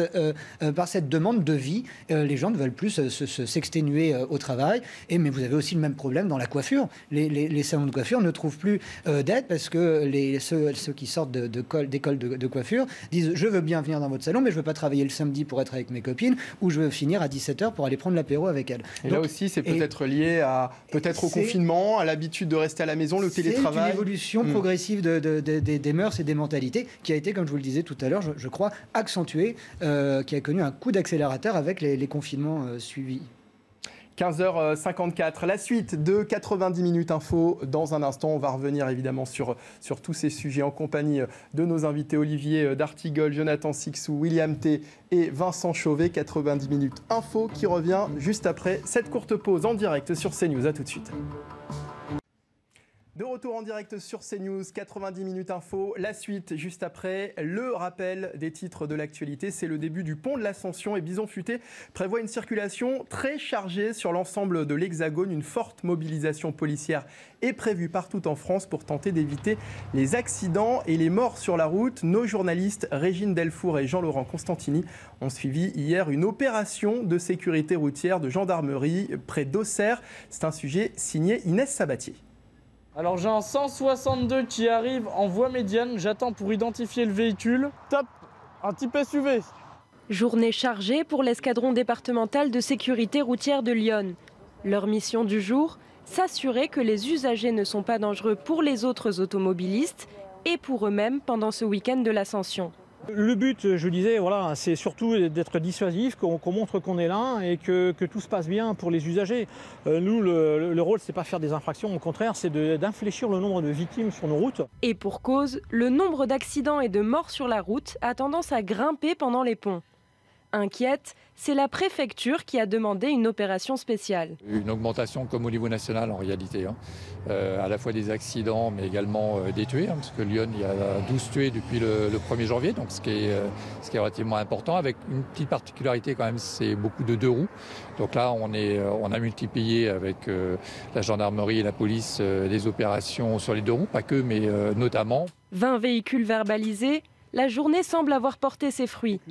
demande de vie. Les gens ne veulent plus s'exténuer au travail. Mais vous avez aussi le même problème dans la coiffure. Les salons de coiffure ne trouvent plus d'aide parce que ceux qui sortent d'écoles de coiffure disent « je veux bien venir dans votre salon, mais je ne veux pas travailler le samedi pour être avec mes copines ou je veux finir à 17h pour aller prendre l'apéro avec elles ». Et là aussi, c'est peut-être lié au confinement, à l'habitude de rester à la maison, le télétravail. C'est une évolution progressive des mœurs et des mentalités qui a été, comme je vous le disais tout à l'heure, je crois, accentuée, qui a connu un coup d'accélérateur avec les confinements suivis. 15h54, la suite de 90 minutes info. Dans un instant, on va revenir évidemment sur tous ces sujets en compagnie de nos invités Olivier D'Artigol, Jonathan Sicsou, William T et Vincent Chauvet. 90 minutes info qui revient juste après cette courte pause en direct sur CNews. A tout de suite. De retour en direct sur CNews, 90 minutes info. La suite, juste après, le rappel des titres de l'actualité. C'est le début du pont de l'Ascension et Bison Futé prévoit une circulation très chargée sur l'ensemble de l'Hexagone. Une forte mobilisation policière est prévue partout en France pour tenter d'éviter les accidents et les morts sur la route. Nos journalistes Régine Delfour et Jean-Laurent Constantini ont suivi hier une opération de sécurité routière de gendarmerie près d'Auxerre. C'est un sujet signé Inès Sabatier. Alors j'ai un 162 qui arrive en voie médiane, j'attends pour identifier le véhicule. Top, un type SUV. Journée chargée pour l'escadron départemental de sécurité routière de Lyon. Leur mission du jour, s'assurer que les usagers ne sont pas dangereux pour les autres automobilistes et pour eux-mêmes pendant ce week-end de l'Ascension. Le but, je disais, voilà, c'est surtout d'être dissuasif, qu'on montre qu'on est là et que tout se passe bien pour les usagers. Nous, le rôle, c'est pas faire des infractions, au contraire, c'est d'infléchir le nombre de victimes sur nos routes. Et pour cause, le nombre d'accidents et de morts sur la route a tendance à grimper pendant les ponts. Inquiète, c'est la préfecture qui a demandé une opération spéciale. Une augmentation comme au niveau national en réalité, à la fois des accidents mais également des tués, parce que Lyon, il y a 12 tués depuis le 1er janvier, donc ce qui est relativement important, avec une petite particularité quand même, c'est beaucoup de deux roues. Donc là, on a multiplié avec la gendarmerie et la police des opérations sur les deux roues, pas que, mais notamment. 20 véhicules verbalisés. La journée semble avoir porté ses fruits.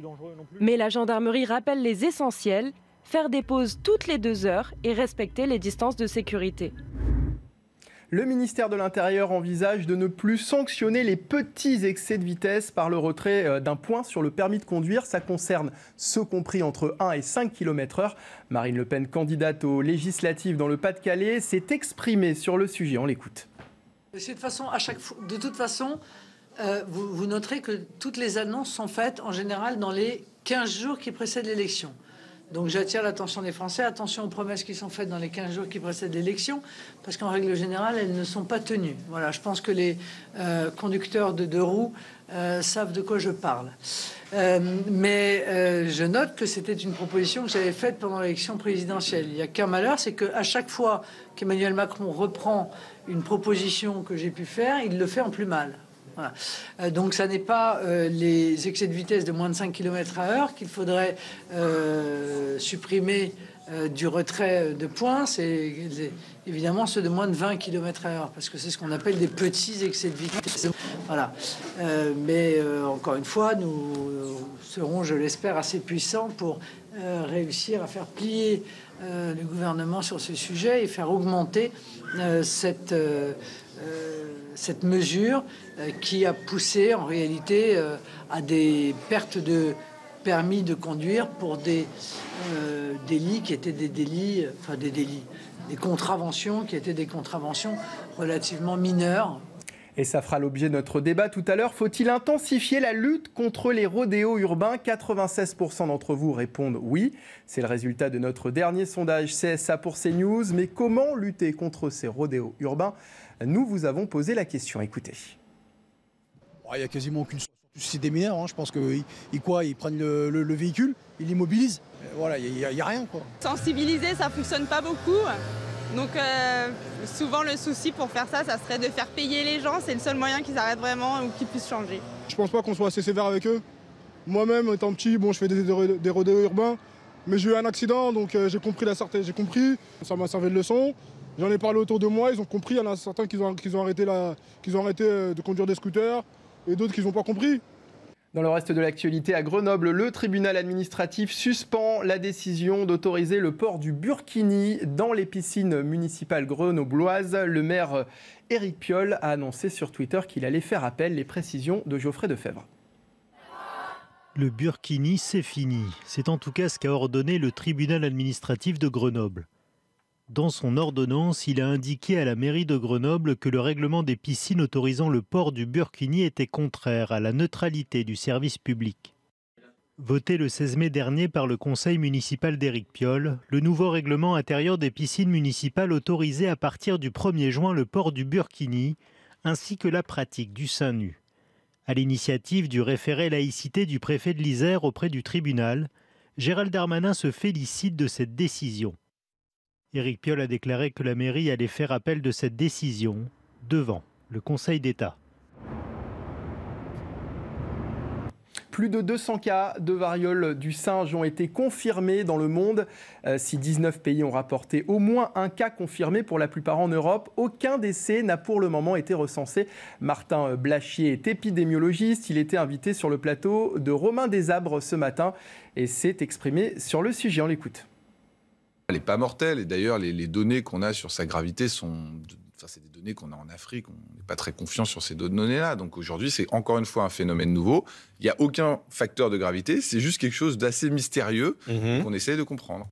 Mais la gendarmerie rappelle les essentiels, faire des pauses toutes les 2 heures et respecter les distances de sécurité. Le ministère de l'Intérieur envisage de ne plus sanctionner les petits excès de vitesse par le retrait d'un point sur le permis de conduire. Ça concerne ceux compris entre 1 et 5 km/h. Marine Le Pen, candidate aux législatives dans le Pas-de-Calais, s'est exprimée sur le sujet. On l'écoute. C'est de toute façon, vous noterez que toutes les annonces sont faites en général dans les 15 jours qui précèdent l'élection. Donc j'attire l'attention des Français, attention aux promesses qui sont faites dans les 15 jours qui précèdent l'élection, parce qu'en règle générale, elles ne sont pas tenues. Voilà, je pense que les conducteurs de deux roues savent de quoi je parle. Mais je note que c'était une proposition que j'avais faite pendant l'élection présidentielle. Il n'y a qu'un malheur, c'est qu'à chaque fois qu'Emmanuel Macron reprend une proposition que j'ai pu faire, il le fait en plus mal. Voilà. Donc ça n'est pas les excès de vitesse de moins de 5 km/h qu'il faudrait supprimer du retrait de points, c'est évidemment ceux de moins de 20 km/h, parce que c'est ce qu'on appelle des petits excès de vitesse. Voilà. Mais encore une fois, nous serons, je l'espère, assez puissants pour réussir à faire plier le gouvernement sur ce sujet et faire augmenter cette mesure qui a poussé en réalité à des pertes de permis de conduire pour des délits qui étaient des délits, des contraventions qui étaient des contraventions relativement mineures. Et ça fera l'objet de notre débat tout à l'heure. Faut-il intensifier la lutte contre les rodéos urbains ? 96% d'entre vous répondent oui. C'est le résultat de notre dernier sondage CSA pour CNews. Mais comment lutter contre ces rodéos urbains ? Nous vous avons posé la question. Écoutez. Il n'y a quasiment aucune souci des mineurs. Je pense qu'ils prennent le véhicule, ils l'immobilisent. Voilà, il n'y a rien, quoi. Sensibiliser, ça ne fonctionne pas beaucoup. Donc souvent le souci pour faire ça serait de faire payer les gens. C'est le seul moyen qu'ils arrêtent vraiment ou qu'ils puissent changer. Je pense pas qu'on soit assez sévère avec eux. Moi-même, étant petit, je fais des rodéos urbains. Mais j'ai eu un accident, donc j'ai compris ça m'a servi de leçon. J'en ai parlé autour de moi, ils ont compris. Il y en a certains qui ont arrêté de conduire des scooters. et d'autres qui n'ont pas compris. Dans le reste de l'actualité, à Grenoble, le tribunal administratif suspend la décision d'autoriser le port du burkini dans les piscines municipales grenobloises. Le maire Éric Piolle a annoncé sur Twitter qu'il allait faire appel. Les précisions de Geoffrey Defebvre. Le burkini, c'est fini. C'est en tout cas ce qu'a ordonné le tribunal administratif de Grenoble. Dans son ordonnance, il a indiqué à la mairie de Grenoble que le règlement des piscines autorisant le port du burkini était contraire à la neutralité du service public. Voté le 16 mai dernier par le conseil municipal d'Éric Piolle, le nouveau règlement intérieur des piscines municipales autorisait à partir du 1er juin le port du burkini, ainsi que la pratique du sein nu. À l'initiative du référé laïcité du préfet de l'Isère auprès du tribunal, Gérald Darmanin se félicite de cette décision. Éric Piolle a déclaré que la mairie allait faire appel de cette décision devant le Conseil d'État. Plus de 200 cas de variole du singe ont été confirmés dans le monde. Si 19 pays ont rapporté au moins un cas confirmé, pour la plupart en Europe, aucun décès n'a pour le moment été recensé. Martin Blachier est épidémiologiste. Il était invité sur le plateau de Romain Desabres ce matin et s'est exprimé sur le sujet. On l'écoute. Elle n'est pas mortelle, et d'ailleurs les données qu'on a sur sa gravité c'est des données qu'on a en Afrique, on n'est pas très confiant sur ces données-là. Donc aujourd'hui, c'est encore une fois un phénomène nouveau. Il n'y a aucun facteur de gravité, c'est juste quelque chose d'assez mystérieux qu'on essaie de comprendre.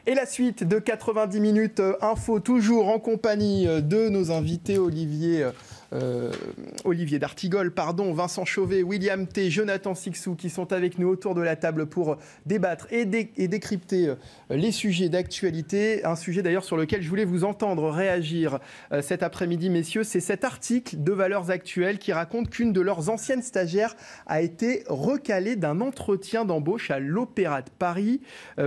Et la suite de 90 minutes info, toujours en compagnie de nos invités Olivier d'Artigol, Vincent Chauvet, William T, Jonathan Sicsou, qui sont avec nous autour de la table pour débattre et décrypter les sujets d'actualité. Un sujet d'ailleurs sur lequel je voulais vous entendre réagir cet après-midi, messieurs. C'est cet article de Valeurs Actuelles qui raconte qu'une de leurs anciennes stagiaires a été recalée d'un entretien d'embauche à l'Opéra de Paris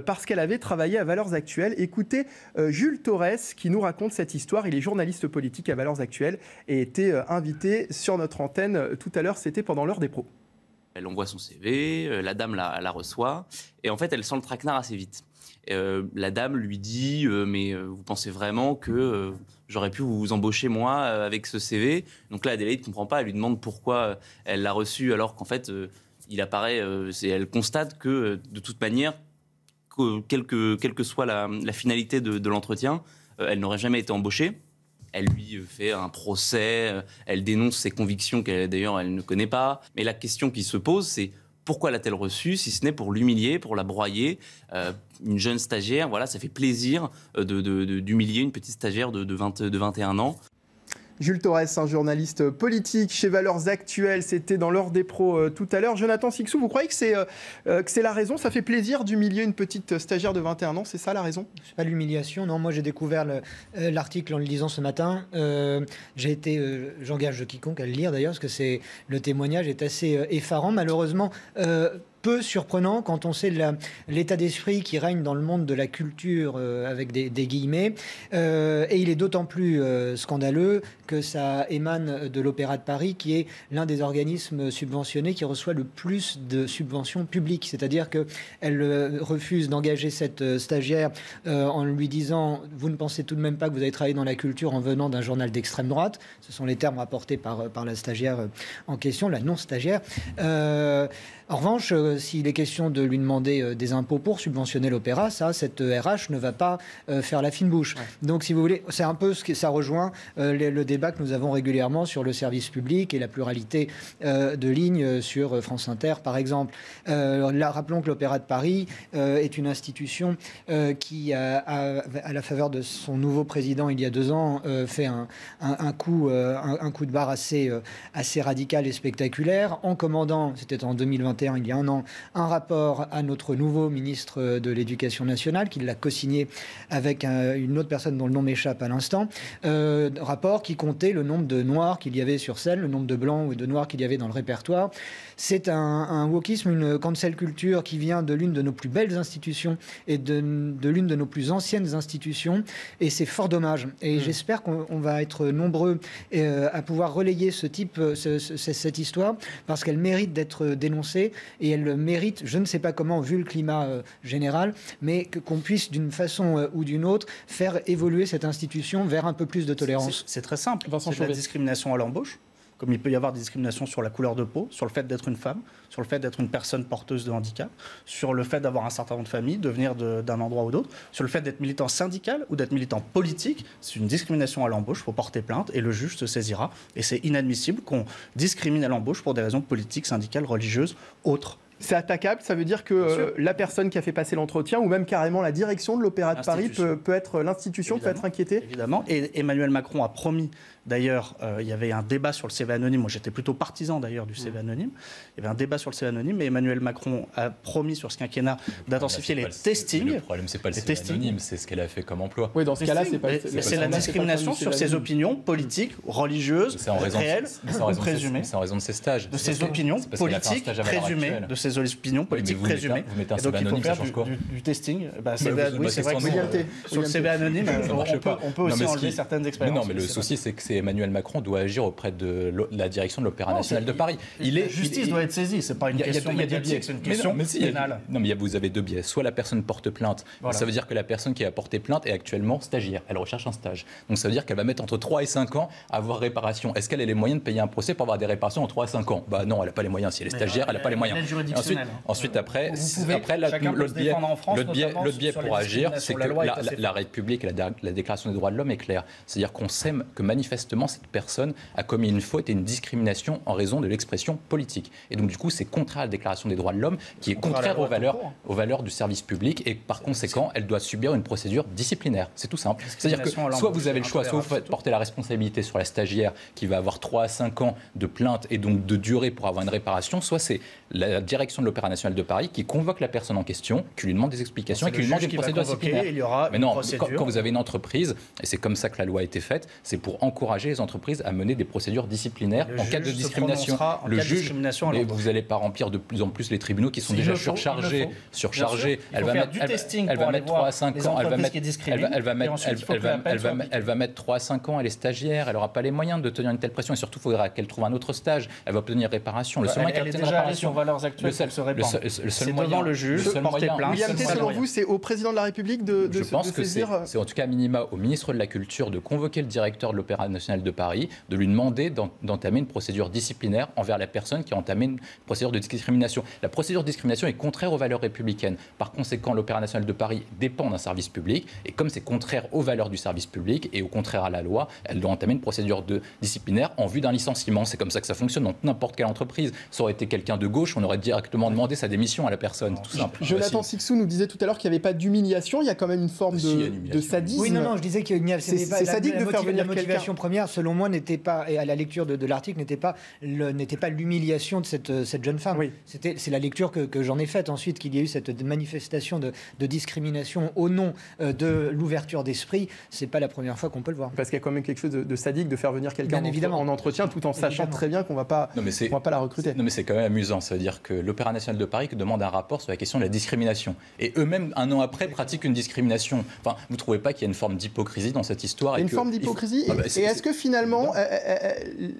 parce qu'elle avait travaillé à Valeurs Actuelles. Écoutez Jules Torres qui nous raconte cette histoire. Il est journaliste politique à Valeurs Actuelles et était invité sur notre antenne tout à l'heure, c'était pendant l'heure des pros. Elle envoie son CV, la dame la reçoit, et en fait elle sent le traquenard assez vite. La dame lui dit mais vous pensez vraiment que j'aurais pu vous embaucher moi avec ce CV? Donc là Adélaïde ne comprend pas, elle lui demande pourquoi elle l'a reçu alors qu'en fait il apparaît, elle constate que de toute manière, quelle que soit la finalité de l'entretien, elle n'aurait jamais été embauchée. Elle lui fait un procès, elle dénonce ses convictions qu'elle ne connaît pas. Mais la question qui se pose, c'est pourquoi l'a-t-elle reçue, si ce n'est pour l'humilier, pour la broyer. Une jeune stagiaire, voilà, ça fait plaisir d'humilier une petite stagiaire de 21 ans. Jules Torres, un journaliste politique chez Valeurs Actuelles, c'était dans l'heure des pros tout à l'heure. Jonathan Sicsou, vous croyez que c'est la raison? Ça fait plaisir d'humilier une petite stagiaire de 21 ans, c'est ça la raison? C'est pas l'humiliation, non. Moi j'ai découvert l'article en le lisant ce matin. J'engage quiconque à le lire d'ailleurs, parce que le témoignage est assez effarant. Malheureusement, peu surprenant quand on sait l'état d'esprit qui règne dans le monde de la culture, avec des guillemets. Et il est d'autant plus scandaleux que ça émane de l'Opéra de Paris, qui est l'un des organismes subventionnés qui reçoit le plus de subventions publiques. C'est-à-dire qu'elle refuse d'engager cette stagiaire en lui disant « Vous ne pensez tout de même pas que vous avez travaillé dans la culture en venant d'un journal d'extrême droite ?» Ce sont les termes rapportés par la stagiaire en question, la non-stagiaire. En revanche, s'il est question de lui demander des impôts pour subventionner l'opéra, cette RH ne va pas faire la fine bouche. Ouais. Donc, si vous voulez, c'est un peu ça rejoint le débat que nous avons régulièrement sur le service public et la pluralité de lignes sur France Inter, par exemple. Là, rappelons que l'Opéra de Paris est une institution qui, à la faveur de son nouveau président il y a 2 ans, fait un coup de barre assez radical et spectaculaire, en commandant, c'était en 2021, il y a 1 an, un rapport à notre nouveau ministre de l'Éducation nationale, qui l'a co-signé avec une autre personne dont le nom m'échappe à l'instant, rapport qui comptait le nombre de noirs qu'il y avait sur scène, le nombre de blancs ou de noirs qu'il y avait dans le répertoire. C'est un wokisme, une cancel culture qui vient de l'une de nos plus belles institutions et de l'une de nos plus anciennes institutions, et c'est fort dommage. Et j'espère qu'on va être nombreux à pouvoir relayer cette histoire, parce qu'elle mérite d'être dénoncée, et elle mérite, je ne sais pas comment, vu le climat général, mais qu'on puisse d'une façon ou d'une autre faire évoluer cette institution vers un peu plus de tolérance. C'est très simple. C'est de la discrimination à l'embauche. comme il peut y avoir des discriminations sur la couleur de peau, sur le fait d'être une femme, sur le fait d'être une personne porteuse de handicap, sur le fait d'avoir un certain nombre de familles, de venir d'un endroit ou d'autre, sur le fait d'être militant syndical ou d'être militant politique. C'est une discrimination à l'embauche, il faut porter plainte et le juge se saisira. Et c'est inadmissible qu'on discrimine à l'embauche pour des raisons politiques, syndicales, religieuses, autres. C'est attaquable, ça veut dire que la personne qui a fait passer l'entretien ou même carrément la direction de l'Opéra de Paris peut être l'institution, peut être inquiétée. Évidemment, et Emmanuel Macron a promis, d'ailleurs, il y avait un débat sur le CV anonyme, moi j'étais plutôt partisan d'ailleurs du CV anonyme, il y avait un débat sur le CV anonyme, mais Emmanuel Macron a promis sur ce quinquennat d'intensifier les testings. Le problème, c'est pas le CV anonyme, c'est ce qu'elle a fait comme emploi. Oui, dans ce cas-là, c'est pas... C'est la discrimination sur ses opinions politiques, religieuses, réelles ou présumées. C'est en raison de ses stages. De ses opinions politiques présumées, de ses opinions politiques présumées. Et donc il faut faire du testing. Oui, c'est vrai que sur le CV anonyme, on peut aussi enlever certaines expériences. Non, mais le souci, c'est que Emmanuel Macron doit agir auprès de la direction de l'Opéra national de Paris. La justice doit être saisie, c'est pas une question médiatique, c'est une question pénale. Non, mais vous avez deux biais. Soit la personne porte plainte, ça veut dire que la personne qui a porté plainte est actuellement stagiaire, elle recherche un stage. Donc ça veut dire qu'elle va mettre entre 3 et 5 ans à avoir réparation. Est-ce qu'elle a les moyens de payer un procès pour avoir des réparations en 3 à 5 ans ? Bah non, elle n'a pas les moyens. Si elle est stagiaire, elle n'a pas les moyens. Ensuite, après, l'autre biais pour agir, c'est que la République et la Déclaration des droits de l'homme est claire. C'est-à-dire qu'on sait que manifestement, cette personne a commis une faute et une discrimination en raison de l'expression politique. Et donc, du coup, c'est contraire à la Déclaration des droits de l'homme, qui est contraire aux valeurs du service public. Et par conséquent, elle doit subir une procédure disciplinaire. C'est tout simple. C'est-à-dire que soit vous avez le choix, soit vous faites porter la responsabilité sur la stagiaire qui va avoir 3 à 5 ans de plainte et donc de durée pour avoir une réparation, soit c'est la direction de l'Opéra national de Paris qui convoque la personne en question, qui lui demande des explications et qui lui demande une procédure disciplinaire. Mais non, quand vous avez une entreprise, et c'est comme ça que la loi a été faite, c'est pour encourager les entreprises à mener des procédures disciplinaires en cas de discrimination. Le juge, et vous n'allez pas remplir de plus en plus les tribunaux qui sont déjà surchargés. Elle va mettre 3 à 5 ans. Elle va mettre 3 à 5 ans. Elle est stagiaire. Elle n'aura pas les moyens de tenir une telle pression. Et surtout, il faudra qu'elle trouve un autre stage. Elle va obtenir réparation. Le seul moyen qu'elle obtienne réparation. Valeurs actuelles, se répand. C'est devant le juge, porter plainte. William T, selon vous, c'est au président de la République de saisir. Je pense que c'est en tout cas minima au ministre de la Culture de convoquer le directeur de l'Opéra national de Paris, de lui demander d'entamer une procédure disciplinaire envers la personne qui a entamé une procédure de discrimination. La procédure de discrimination est contraire aux valeurs républicaines. Par conséquent, l'Opéra national de Paris dépend d'un service public et comme c'est contraire aux valeurs du service public et au contraire à la loi, elle doit entamer une procédure disciplinaire en vue d'un licenciement. C'est comme ça que ça fonctionne dans n'importe quelle entreprise. Ça aurait été quelqu'un de gauche, on aurait directement demandé sa démission à la personne. Tout simple. Jonathan Sicsou nous disait tout à l'heure qu'il n'y avait pas d'humiliation, il y a quand même une forme de sadisme. Oui, non, je disais qu'il n'y avait pas c'est sadique de faire venir la motivation première, selon moi, n'était pas, et à la lecture de l'article, n'était pas l'humiliation de cette jeune femme. Oui. C'est la lecture que j'en ai faite ensuite, qu'il y a eu cette manifestation de discrimination au nom de l'ouverture d'esprit. C'est pas la première fois qu'on peut le voir. Parce qu'il y a quand même quelque chose de sadique de faire venir quelqu'un en entretien tout en sachant très bien qu'on va pas la recruter. Non mais c'est quand même amusant, ça veut dire que l'Opéra national de Paris demande un rapport sur la question de la discrimination. Et eux-mêmes, un an après, pratiquent une discrimination. Enfin, vous ne trouvez pas qu'il y a une forme d'hypocrisie dans cette histoire? Une forme d'hypocrisie. Et est-ce que finalement,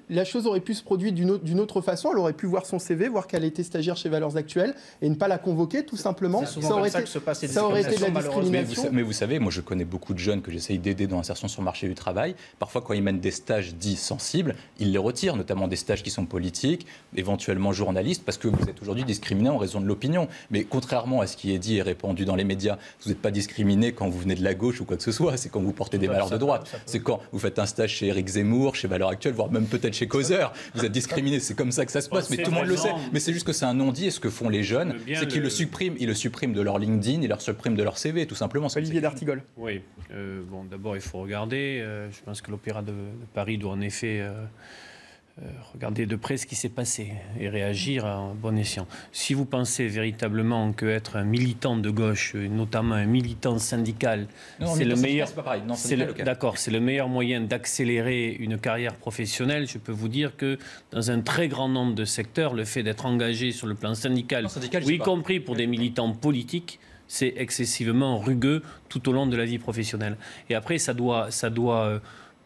la chose aurait pu se produire d'une autre façon? Elle aurait pu voir son CV, voir qu'elle était stagiaire chez Valeurs Actuelles et ne pas la convoquer, tout simplement. Ça aurait été de la discrimination. Mais vous savez, moi je connais beaucoup de jeunes que j'essaye d'aider dans l'insertion sur le marché du travail. Parfois, quand ils mènent des stages dits sensibles, ils les retirent, notamment des stages qui sont politiques, éventuellement journalistes, parce que vous êtes aujourd'hui discriminé en raison de l'opinion. Mais contrairement à ce qui est dit et répandu dans les médias, vous n'êtes pas discriminé quand vous venez de la gauche ou quoi que ce soit. C'est quand vous portez des valeurs de droite. C'est quand vous faites un stage chez Éric Zemmour, chez Valeurs Actuelles, voire même peut-être chez Causeur. Vous êtes discriminé. C'est comme ça que ça se passe. Mais tout le monde le sait. Mais c'est juste que c'est un non-dit. Et ce que font les jeunes, c'est qu'ils le suppriment. Ils le suppriment de leur LinkedIn, ils le suppriment de leur CV, tout simplement. Olivier d'Artigol. Oui. D'abord, il faut regarder. Je pense que l'Opéra de Paris doit en effet regarder de près ce qui s'est passé et réagir à bon escient. Si vous pensez véritablement qu'être un militant de gauche, notamment un militant syndical, c'est le meilleur. D'accord, c'est le meilleur moyen d'accélérer une carrière professionnelle. Je peux vous dire que dans un très grand nombre de secteurs, le fait d'être engagé sur le plan syndical, y compris pour des militants politiques, c'est excessivement rugueux tout au long de la vie professionnelle. Et après, ça doit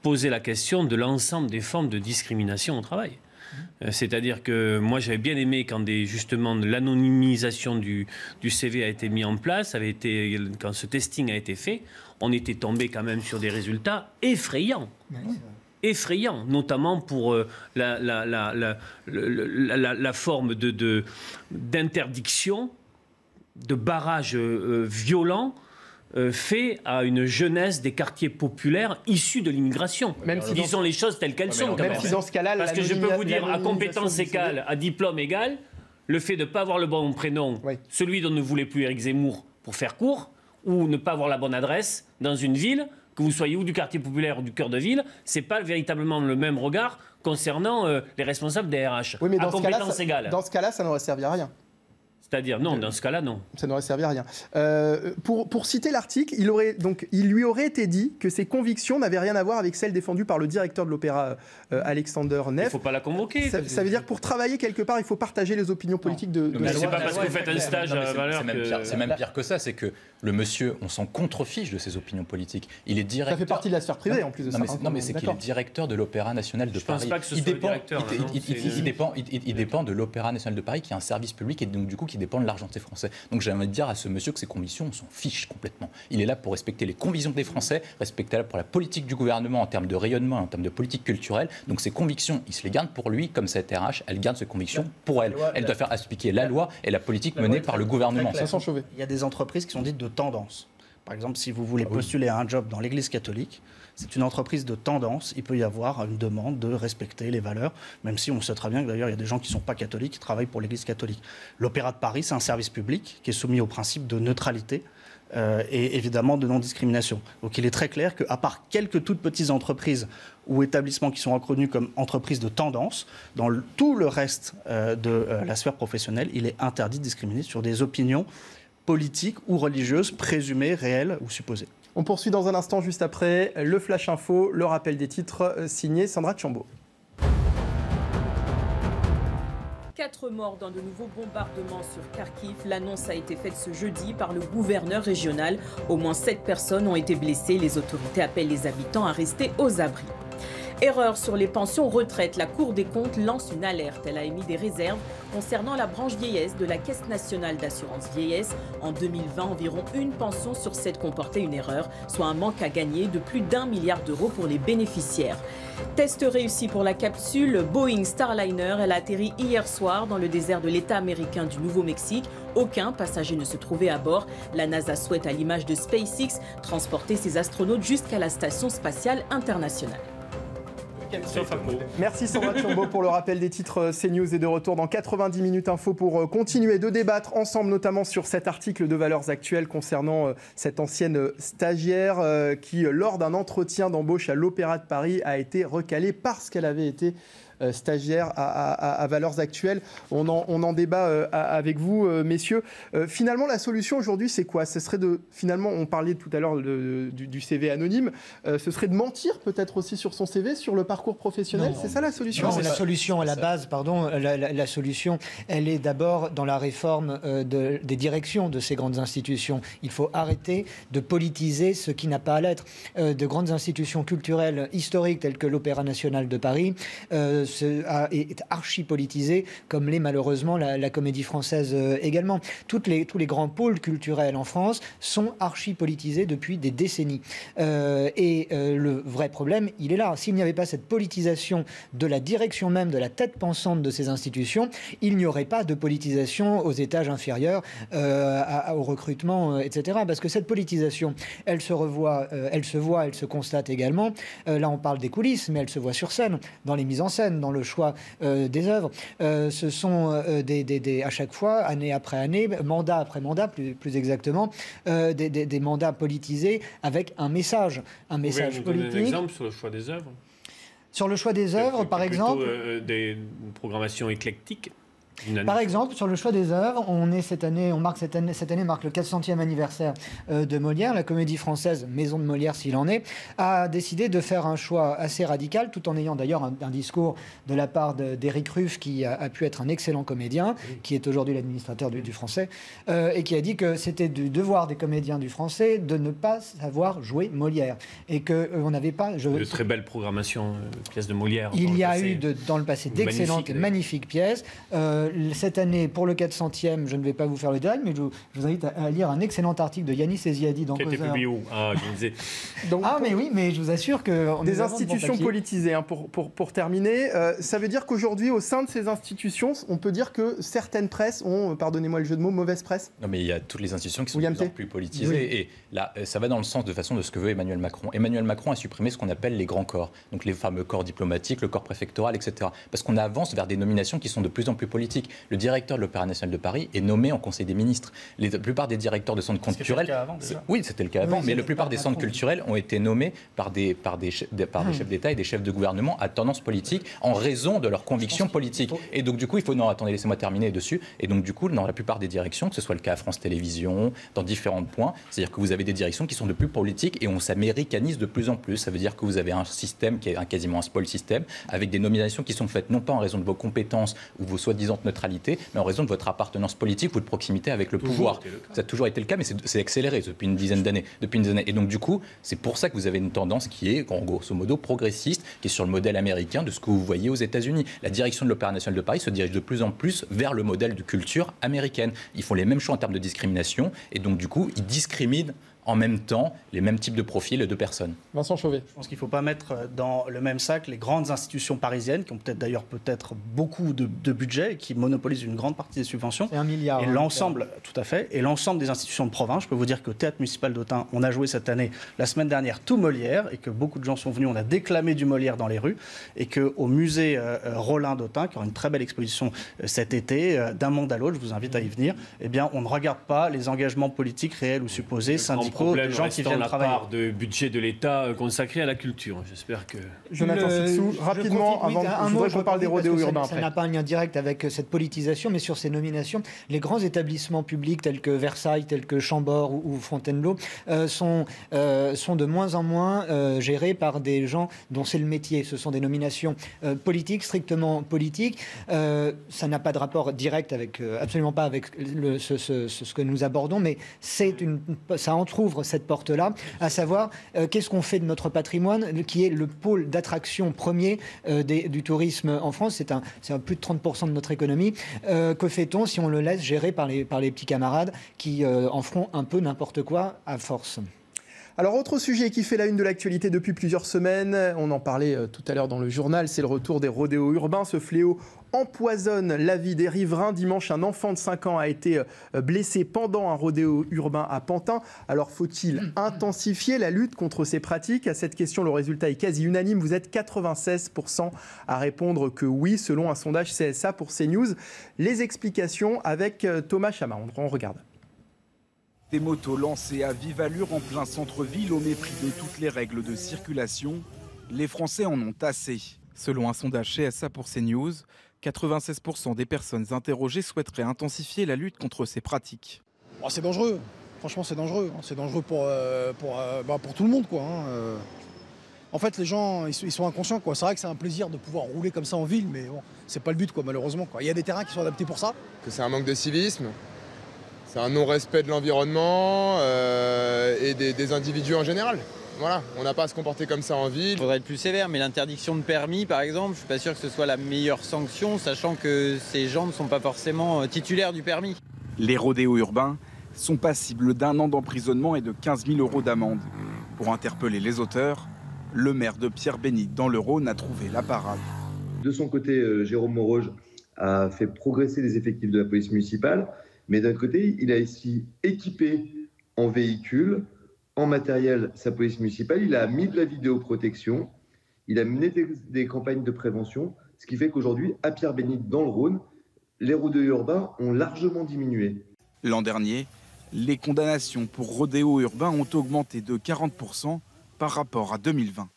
poser la question de l'ensemble des formes de discrimination au travail. C'est-à-dire que moi, j'avais bien aimé quand justement l'anonymisation du CV a été mis en place, quand ce testing a été fait, on était tombé quand même sur des résultats effrayants. effrayant, notamment pour la forme d'interdiction, de barrage violent fait à une jeunesse des quartiers populaires issus de l'immigration. Disons les choses telles qu'elles sont. Même si dans ce cas-là, parce que je peux vous dire, à compétence égale, à diplôme égal, le fait de ne pas avoir le bon prénom, celui dont ne voulait plus Éric Zemmour pour faire court, ou ne pas avoir la bonne adresse dans une ville, que vous soyez ou du quartier populaire ou du cœur de ville, c'est pas véritablement le même regard concernant les responsables des RH. Oui, mais à compétence égale. Dans ce cas-là, ça n'aurait servi à rien. C'est-à-dire, non, dans ce cas-là, non. Ça n'aurait servi à rien. Pour citer l'article, il lui aurait été dit que ses convictions n'avaient rien à voir avec celles défendues par le directeur de l'Opéra, Alexander Neff. Il ne faut pas la convoquer. Ça veut dire que pour travailler quelque part, il faut partager les opinions politiques de la loi. C'est pas parce que vous faites un stage à valeur que... C'est même pire que ça, c'est que le monsieur, on s'en contrefiche de ses opinions politiques. Il est directeur... Ça fait partie de la sphère privée, en plus de ça. Non, mais c'est qu'il est directeur de l'Opéra National de Paris. Je pense pas que ce soit le directeur. Il dépend de l'Opéra National de Paris, qui est un service public, et donc du coup, qui dépend de l'argent des Français. Donc j'ai envie de dire à ce monsieur que ses convictions, on s'en fiche complètement. Il est là pour respecter les convictions des Français, respecter là pour la politique du gouvernement en termes de rayonnement, en termes de politique culturelle. Donc ses convictions, il se les garde pour lui, comme cette RH, elle garde ses convictions pour elle. Elle doit faire appliquer la loi et la politique menée par le gouvernement. Ça sent chauvé. Il y a des entreprises qui sont dites de tendance. Par exemple, si vous voulez postuler à un job dans l'Église catholique, c'est une entreprise de tendance. Il peut y avoir une demande de respecter les valeurs, même si on sait très bien que d'ailleurs il y a des gens qui ne sont pas catholiques qui travaillent pour l'Église catholique. L'Opéra de Paris, c'est un service public qui est soumis au principe de neutralité et évidemment de non-discrimination. Donc il est très clair qu'à part quelques toutes petites entreprises ou établissements qui sont reconnus comme entreprises de tendance, dans tout le reste de la sphère professionnelle, il est interdit de discriminer sur des opinions politiques ou religieuses présumées, réelles ou supposées. On poursuit dans un instant, juste après, le Flash Info, le rappel des titres, signé Sandra Tchambo. 4 morts dans de nouveaux bombardements sur Kharkiv. L'annonce a été faite ce jeudi par le gouverneur régional. Au moins 7 personnes ont été blessées. Les autorités appellent les habitants à rester aux abris. Erreur sur les pensions retraite. La Cour des comptes lance une alerte. Elle a émis des réserves concernant la branche vieillesse de la Caisse nationale d'assurance vieillesse. En 2020, environ une pension sur 7 comportait une erreur, soit un manque à gagner de plus d'1 milliard d'euros pour les bénéficiaires. Test réussi pour la capsule Boeing Starliner. Elle a atterri hier soir dans le désert de l'État américain du Nouveau-Mexique. Aucun passager ne se trouvait à bord. La NASA souhaite, à l'image de SpaceX, transporter ses astronautes jusqu'à la Station spatiale internationale. Merci Sandra Tchambo pour le rappel des titres CNews et de retour dans 90 minutes info pour continuer de débattre ensemble, notamment sur cet article de Valeurs Actuelles concernant cette ancienne stagiaire qui, lors d'un entretien d'embauche à l'Opéra de Paris, a été recalée parce qu'elle avait été stagiaire à Valeurs Actuelles. On en débat avec vous, messieurs. Finalement, la solution aujourd'hui, c'est quoi? Ce serait finalement, on parlait tout à l'heure du CV anonyme, ce serait de mentir peut-être aussi sur son CV, sur le parcours professionnel. C'est ça la solution? Non, la solution à la base, la solution, elle est d'abord dans la réforme des directions de ces grandes institutions. Il faut arrêter de politiser ce qui n'a pas à l'être. De grandes institutions culturelles historiques telles que l'Opéra national de Paris est archi-politisée, comme l'est malheureusement la Comédie Française également. Tous les grands pôles culturels en France sont archi-politisés depuis des décennies. Le vrai problème, il est là. S'il n'y avait pas cette politisation de la direction même, de la tête pensante de ces institutions, il n'y aurait pas de politisation aux étages inférieurs, au recrutement, etc. Parce que cette politisation, elle se voit, elle se constate également. Là, on parle des coulisses, mais elle se voit sur scène, dans les mises en scène, dans le choix des œuvres. Ce sont à chaque fois, année après année, mandat après mandat, plus exactement, des mandats politisés avec un message politique. Vous donner un exemple sur le choix des œuvres? Sur le choix des œuvres, par exemple, des programmations éclectiques. Par exemple, sur le choix des œuvres, cette année marque le 400e anniversaire de Molière. La Comédie Française, maison de Molière s'il en est, a décidé de faire un choix assez radical, tout en ayant d'ailleurs un discours de la part d'Éric Ruff, qui a pu être un excellent comédien, qui est aujourd'hui l'administrateur du Français, et qui a dit que c'était du devoir des comédiens du Français de ne pas savoir jouer Molière. Et qu'on n'avait pas... De très belles programmations, pièces de Molière. Il y a eu dans le passé d'excellentes, magnifiques pièces. cette année, pour le 400e, je ne vais pas vous faire le direct, mais je vous invite à lire un excellent article de Yanis Eziadi dans Causeur. Qui a été publié où? Je disais. Donc, mais oui, mais je vous assure que... Des institutions politisées, hein, pour terminer. Ça veut dire qu'aujourd'hui, au sein de ces institutions, on peut dire que certaines presses ont, pardonnez-moi le jeu de mots, mauvaise presse? Non, mais il y a toutes les institutions qui sont de plus en plus politisées. Oui. Et là, ça va dans le sens de façon de ce que veut Emmanuel Macron. Emmanuel Macron a supprimé ce qu'on appelle les grands corps, donc les fameux corps diplomatiques, le corps préfectoral, etc. Parce qu'on avance vers des nominations qui sont de plus en plus politiques. Le directeur de l'Opéra national de Paris est nommé en Conseil des ministres. La plupart des directeurs de centres culturels... Oui, c'était le cas avant, mais la plupart des centres culturels ont été nommés par des chefs d'État et des chefs de gouvernement à tendance politique en raison de leurs convictions politiques. Et donc, du coup, il faut... Non, attendez, laissez-moi terminer dessus. Et donc, du coup, dans la plupart des directions, que ce soit le cas à France Télévisions, dans différents points, c'est-à-dire que vous avez des directions qui sont de plus politiques et on s'américanise de plus en plus. Ça veut dire que vous avez un système qui est quasiment un spoil system, avec des nominations qui sont faites non pas en raison de vos compétences ou vos soi-disant neutralité, mais en raison de votre appartenance politique ou de proximité avec le pouvoir. Ça a toujours été le cas, mais c'est accéléré depuis une dizaine d'années. Et donc, du coup, c'est pour ça que vous avez une tendance qui est, en grosso modo, progressiste, qui est sur le modèle américain de ce que vous voyez aux États-Unis. La direction de l'Opéra national de Paris se dirige de plus en plus vers le modèle de culture américaine. Ils font les mêmes choix en termes de discrimination, et donc, du coup, ils discriminent en même temps les mêmes types de profils de personnes. Vincent Chauvet. Je pense qu'il ne faut pas mettre dans le même sac les grandes institutions parisiennes qui ont peut-être beaucoup de budget et qui monopolisent une grande partie des subventions. C'est 1 milliard. Et l'ensemble, tout à fait, et l'ensemble des institutions de province. Je peux vous dire qu'au Théâtre municipal d'Autun, on a joué cette année, la semaine dernière, tout Molière, et que beaucoup de gens sont venus, on a déclamé du Molière dans les rues, et qu'au musée Rollin d'Autun, qui aura une très belle exposition cet été, d'un monde à l'autre, je vous invite à y venir, eh bien, on ne regarde pas les engagements politiques réels ou supposés, syndicaux, des gens qui viennent travailler. La part de budget de l'État consacré à la culture. J'espère que... Jonathan Sixou, rapidement, avant je voudrais qu'on parle des rodéos urbains après. Ça n'a pas un lien direct avec cette politisation, mais sur ces nominations, les grands établissements publics tels que Versailles, tels que Chambord ou Fontainebleau sont de moins en moins gérés par des gens dont c'est le métier. Ce sont des nominations politiques, strictement politiques. Ça n'a pas de rapport direct avec, absolument pas avec ce que nous abordons, mais ça entrouvre cette porte-là, à savoir qu'est-ce qu'on fait de notre patrimoine, qui est le pôle d'attraction premier du tourisme en France. C'est plus de 30% de notre économie. Que fait-on si on le laisse gérer par les petits camarades qui en feront un peu n'importe quoi à force ? Alors, autre sujet qui fait la une de l'actualité depuis plusieurs semaines, on en parlait tout à l'heure dans le journal, c'est le retour des rodéos urbains. Ce fléau empoisonne la vie des riverains. Dimanche, un enfant de 5 ans a été blessé pendant un rodéo urbain à Pantin. Alors, faut-il intensifier la lutte contre ces pratiques ? À cette question, le résultat est quasi unanime. Vous êtes 96% à répondre que oui, selon un sondage CSA pour CNews. Les explications avec Thomas Chama. On regarde. Des motos lancées à vive allure en plein centre-ville au mépris de toutes les règles de circulation. Les Français en ont assez. Selon un sondage CSA pour CNews, 96% des personnes interrogées souhaiteraient intensifier la lutte contre ces pratiques. Oh, c'est dangereux, franchement c'est dangereux. C'est dangereux pour tout le monde, quoi. En fait, les gens ils sont inconscients, quoi. C'est vrai que c'est un plaisir de pouvoir rouler comme ça en ville, mais bon, c'est pas le but, quoi, malheureusement, quoi. Il y a des terrains qui sont adaptés pour ça. Que c'est un manque de civisme. C'est un non-respect de l'environnement et des individus en général. Voilà, on n'a pas à se comporter comme ça en ville. Il faudrait être plus sévère, mais l'interdiction de permis, par exemple, je suis pas sûr que ce soit la meilleure sanction, sachant que ces gens ne sont pas forcément titulaires du permis. Les rodéos urbains sont passibles d'1 an d'emprisonnement et de 15 000 € d'amende. Pour interpeller les auteurs, le maire de Pierre-Bénite dans le Rhône a trouvé la parade. De son côté, Jérôme Moroge a fait progresser les effectifs de la police municipale. Mais d'un côté, il a ici équipé en véhicule, en matériel, sa police municipale. Il a mis de la vidéoprotection, il a mené des campagnes de prévention, ce qui fait qu'aujourd'hui, à Pierre-Bénite, dans le Rhône, les rodéos urbains ont largement diminué. L'an dernier, les condamnations pour rodéos urbains ont augmenté de 40% par rapport à 2020.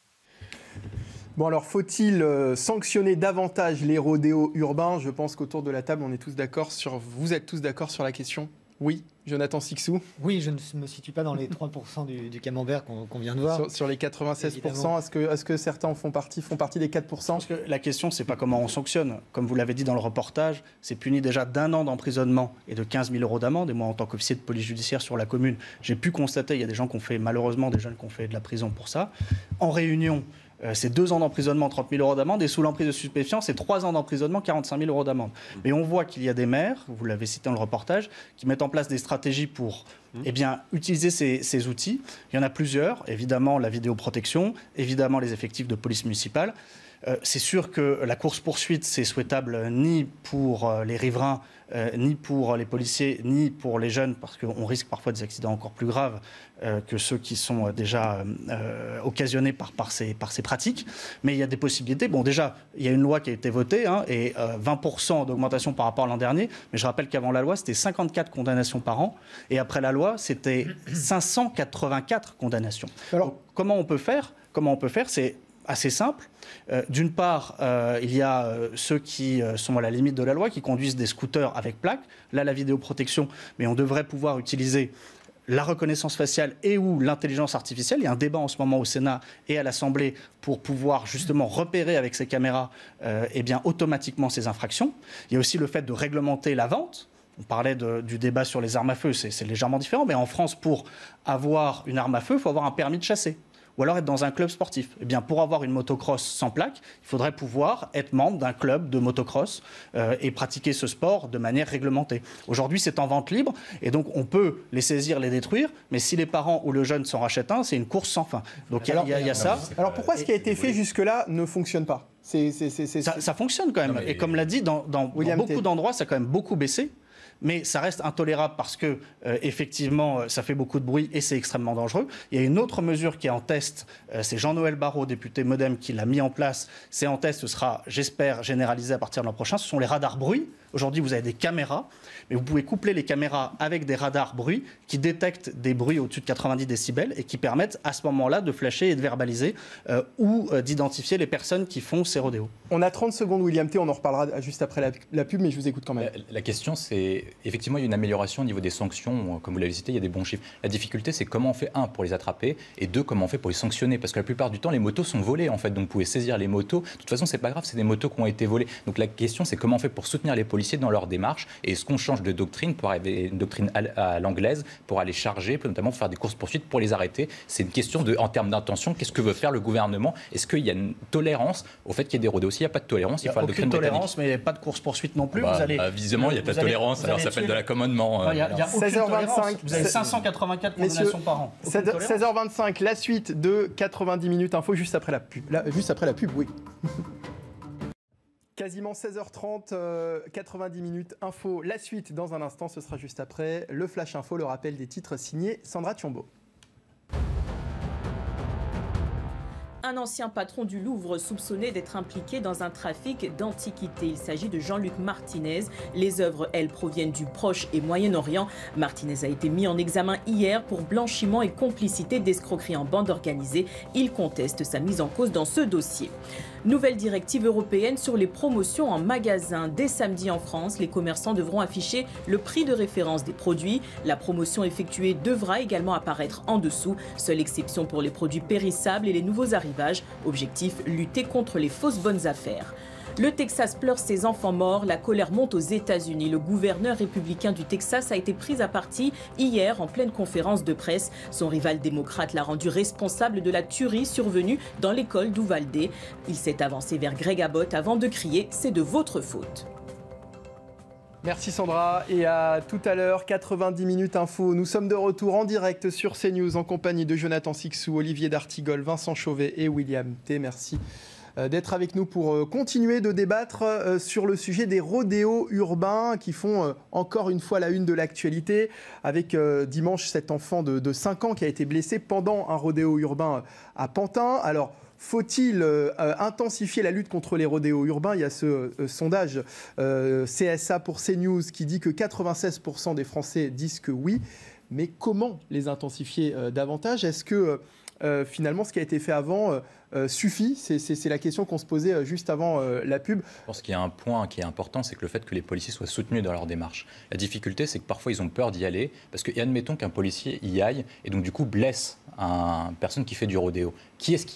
Bon, alors faut-il sanctionner davantage les rodéos urbains ? Je pense qu'autour de la table, on est tous d'accord vous êtes tous d'accord sur la question ? Oui, Jonathan Sixou ? Oui, je ne me situe pas dans les 3% du camembert qu'on vient de voir. Sur les 96%, est-ce que certains font partie des 4% ? Parce que la question, c'est pas comment on sanctionne. Comme vous l'avez dit dans le reportage, c'est puni déjà d'1 an d'emprisonnement et de 15 000 € d'amende. Et moi, en tant qu'officier de police judiciaire sur la commune, j'ai pu constater, il y a des gens qui ont fait, malheureusement, des jeunes qui ont fait de la prison pour ça. En Réunion, c'est 2 ans d'emprisonnement, 30 000 euros d'amende, et sous l'emprise de stupéfiants, c'est 3 ans d'emprisonnement, 45 000 euros d'amende. Mais on voit qu'il y a des maires, vous l'avez cité dans le reportage, qui mettent en place des stratégies pour utiliser ces outils. Il y en a plusieurs, évidemment la vidéoprotection, évidemment les effectifs de police municipale. C'est sûr que la course-poursuite, c'est souhaitable ni pour les riverains, ni pour les policiers, ni pour les jeunes, parce qu'on risque parfois des accidents encore plus graves que ceux qui sont déjà occasionnés par ces pratiques. Mais il y a des possibilités. Bon, déjà, il y a une loi qui a été votée, et 20% d'augmentation par rapport à l'an dernier. Mais je rappelle qu'avant la loi, c'était 54 condamnations par an. Et après la loi, c'était 584 condamnations. Alors, donc, comment on peut faire ? C'est assez simple. D'une part, il y a ceux qui sont à la limite de la loi, qui conduisent des scooters avec plaque. Là, la vidéoprotection, mais on devrait pouvoir utiliser la reconnaissance faciale et ou l'intelligence artificielle. Il y a un débat en ce moment au Sénat et à l'Assemblée pour pouvoir justement repérer avec ces caméras automatiquement ces infractions. Il y a aussi le fait de réglementer la vente. On parlait du débat sur les armes à feu, c'est légèrement différent, mais en France, pour avoir une arme à feu, il faut avoir un permis de chasser. Ou alors être dans un club sportif. Eh bien, pour avoir une motocross sans plaque, il faudrait pouvoir être membre d'un club de motocross et pratiquer ce sport de manière réglementée. Aujourd'hui, c'est en vente libre et donc on peut les saisir, les détruire, mais si les parents ou le jeune s'en rachètent un, c'est une course sans fin. Donc il y a ça. Alors pourquoi ce qui a été fait jusque-là ne fonctionne pas ? Ça fonctionne quand même. Et comme l'a dit, dans beaucoup d'endroits, ça a quand même beaucoup baissé. Mais ça reste intolérable parce que, effectivement, ça fait beaucoup de bruit et c'est extrêmement dangereux. Il y a une autre mesure qui est en test, c'est Jean-Noël Barrot, député Modem, qui l'a mis en place. C'est en test, ce sera, j'espère, généralisé à partir de l'an prochain. Ce sont les radars bruit. Aujourd'hui, vous avez des caméras, mais vous pouvez coupler les caméras avec des radars bruit qui détectent des bruits au-dessus de 90 décibels et qui permettent à ce moment-là de flasher et de verbaliser ou d'identifier les personnes qui font ces rodéos. On a 30 secondes, William T. On en reparlera juste après la pub, mais je vous écoute quand même. La question, c'est effectivement, il y a une amélioration au niveau des sanctions. Comme vous l'avez cité, il y a des bons chiffres. La difficulté, c'est comment on fait, pour les attraper, et comment on fait pour les sanctionner. Parce que la plupart du temps, les motos sont volées, en fait. Donc, vous pouvez saisir les motos. De toute façon, c'est pas grave, c'est des motos qui ont été volées. Donc, la question, c'est comment on fait pour soutenir les policiers dans leur démarche. Et est-ce qu'on change de doctrine pour arriver une doctrine à l'anglaise, pour aller charger, notamment pour faire des courses-poursuites, pour les arrêter. C'est une question en termes d'intention. Qu'est-ce que veut faire le gouvernement? Est-ce qu'il y a une tolérance au fait qu'il y ait des rodéos? S'il n'y a pas de tolérance, il faut la doctrine britannique. Il n'y a aucune tolérance, mais il n'y a pas de course-poursuite non plus. Visiblement, il n'y a pas de tolérance, alors ça s'appelle de l'accommodement. Il y a 16h25. Vous avez 584 condamnations par an. 16h25, la suite de 90 minutes info juste après la pub. Juste après la pub, oui. Quasiment 16h30, 90 minutes info. La suite dans un instant, ce sera juste après le Flash Info, le rappel des titres signé Sandra Thiombo. Un ancien patron du Louvre soupçonné d'être impliqué dans un trafic d'antiquités. Il s'agit de Jean-Luc Martinez. Les œuvres, elles, proviennent du Proche et Moyen-Orient. Martinez a été mis en examen hier pour blanchiment et complicité d'escroquerie en bande organisée. Il conteste sa mise en cause dans ce dossier. Nouvelle directive européenne sur les promotions en magasin. Dès samedi en France, les commerçants devront afficher le prix de référence des produits. La promotion effectuée devra également apparaître en dessous. Seule exception pour les produits périssables et les nouveaux arrivages. Objectif, lutter contre les fausses bonnes affaires. Le Texas pleure ses enfants morts, la colère monte aux États-Unis. Le gouverneur républicain du Texas a été pris à partie hier en pleine conférence de presse. Son rival démocrate l'a rendu responsable de la tuerie survenue dans l'école d'Uvalde. Il s'est avancé vers Greg Abbott avant de crier « C'est de votre faute ». Merci Sandra et à tout à l'heure, 90 minutes info. Nous sommes de retour en direct sur CNews en compagnie de Jonathan Sixou, Olivier D'Artigol, Vincent Chauvet et William T. Merci d'être avec nous pour continuer de débattre sur le sujet des rodéos urbains qui font encore une fois la une de l'actualité avec dimanche cet enfant de 5 ans qui a été blessé pendant un rodéo urbain à Pantin. Alors, faut-il intensifier la lutte contre les rodéos urbains? Il y a ce sondage CSA pour CNews qui dit que 96% des Français disent que oui. Mais comment les intensifier davantage? Est-ce que finalement ce qui a été fait avant suffit? C'est la question qu'on se posait juste avant la pub. Je pense qu'il y a un point qui est important, c'est que le fait que les policiers soient soutenus dans leur démarche. La difficulté, c'est que parfois ils ont peur d'y aller, parce que, et admettons qu'un policier y aille, et donc du coup blesse une personne qui fait du rodéo. Qui est-ce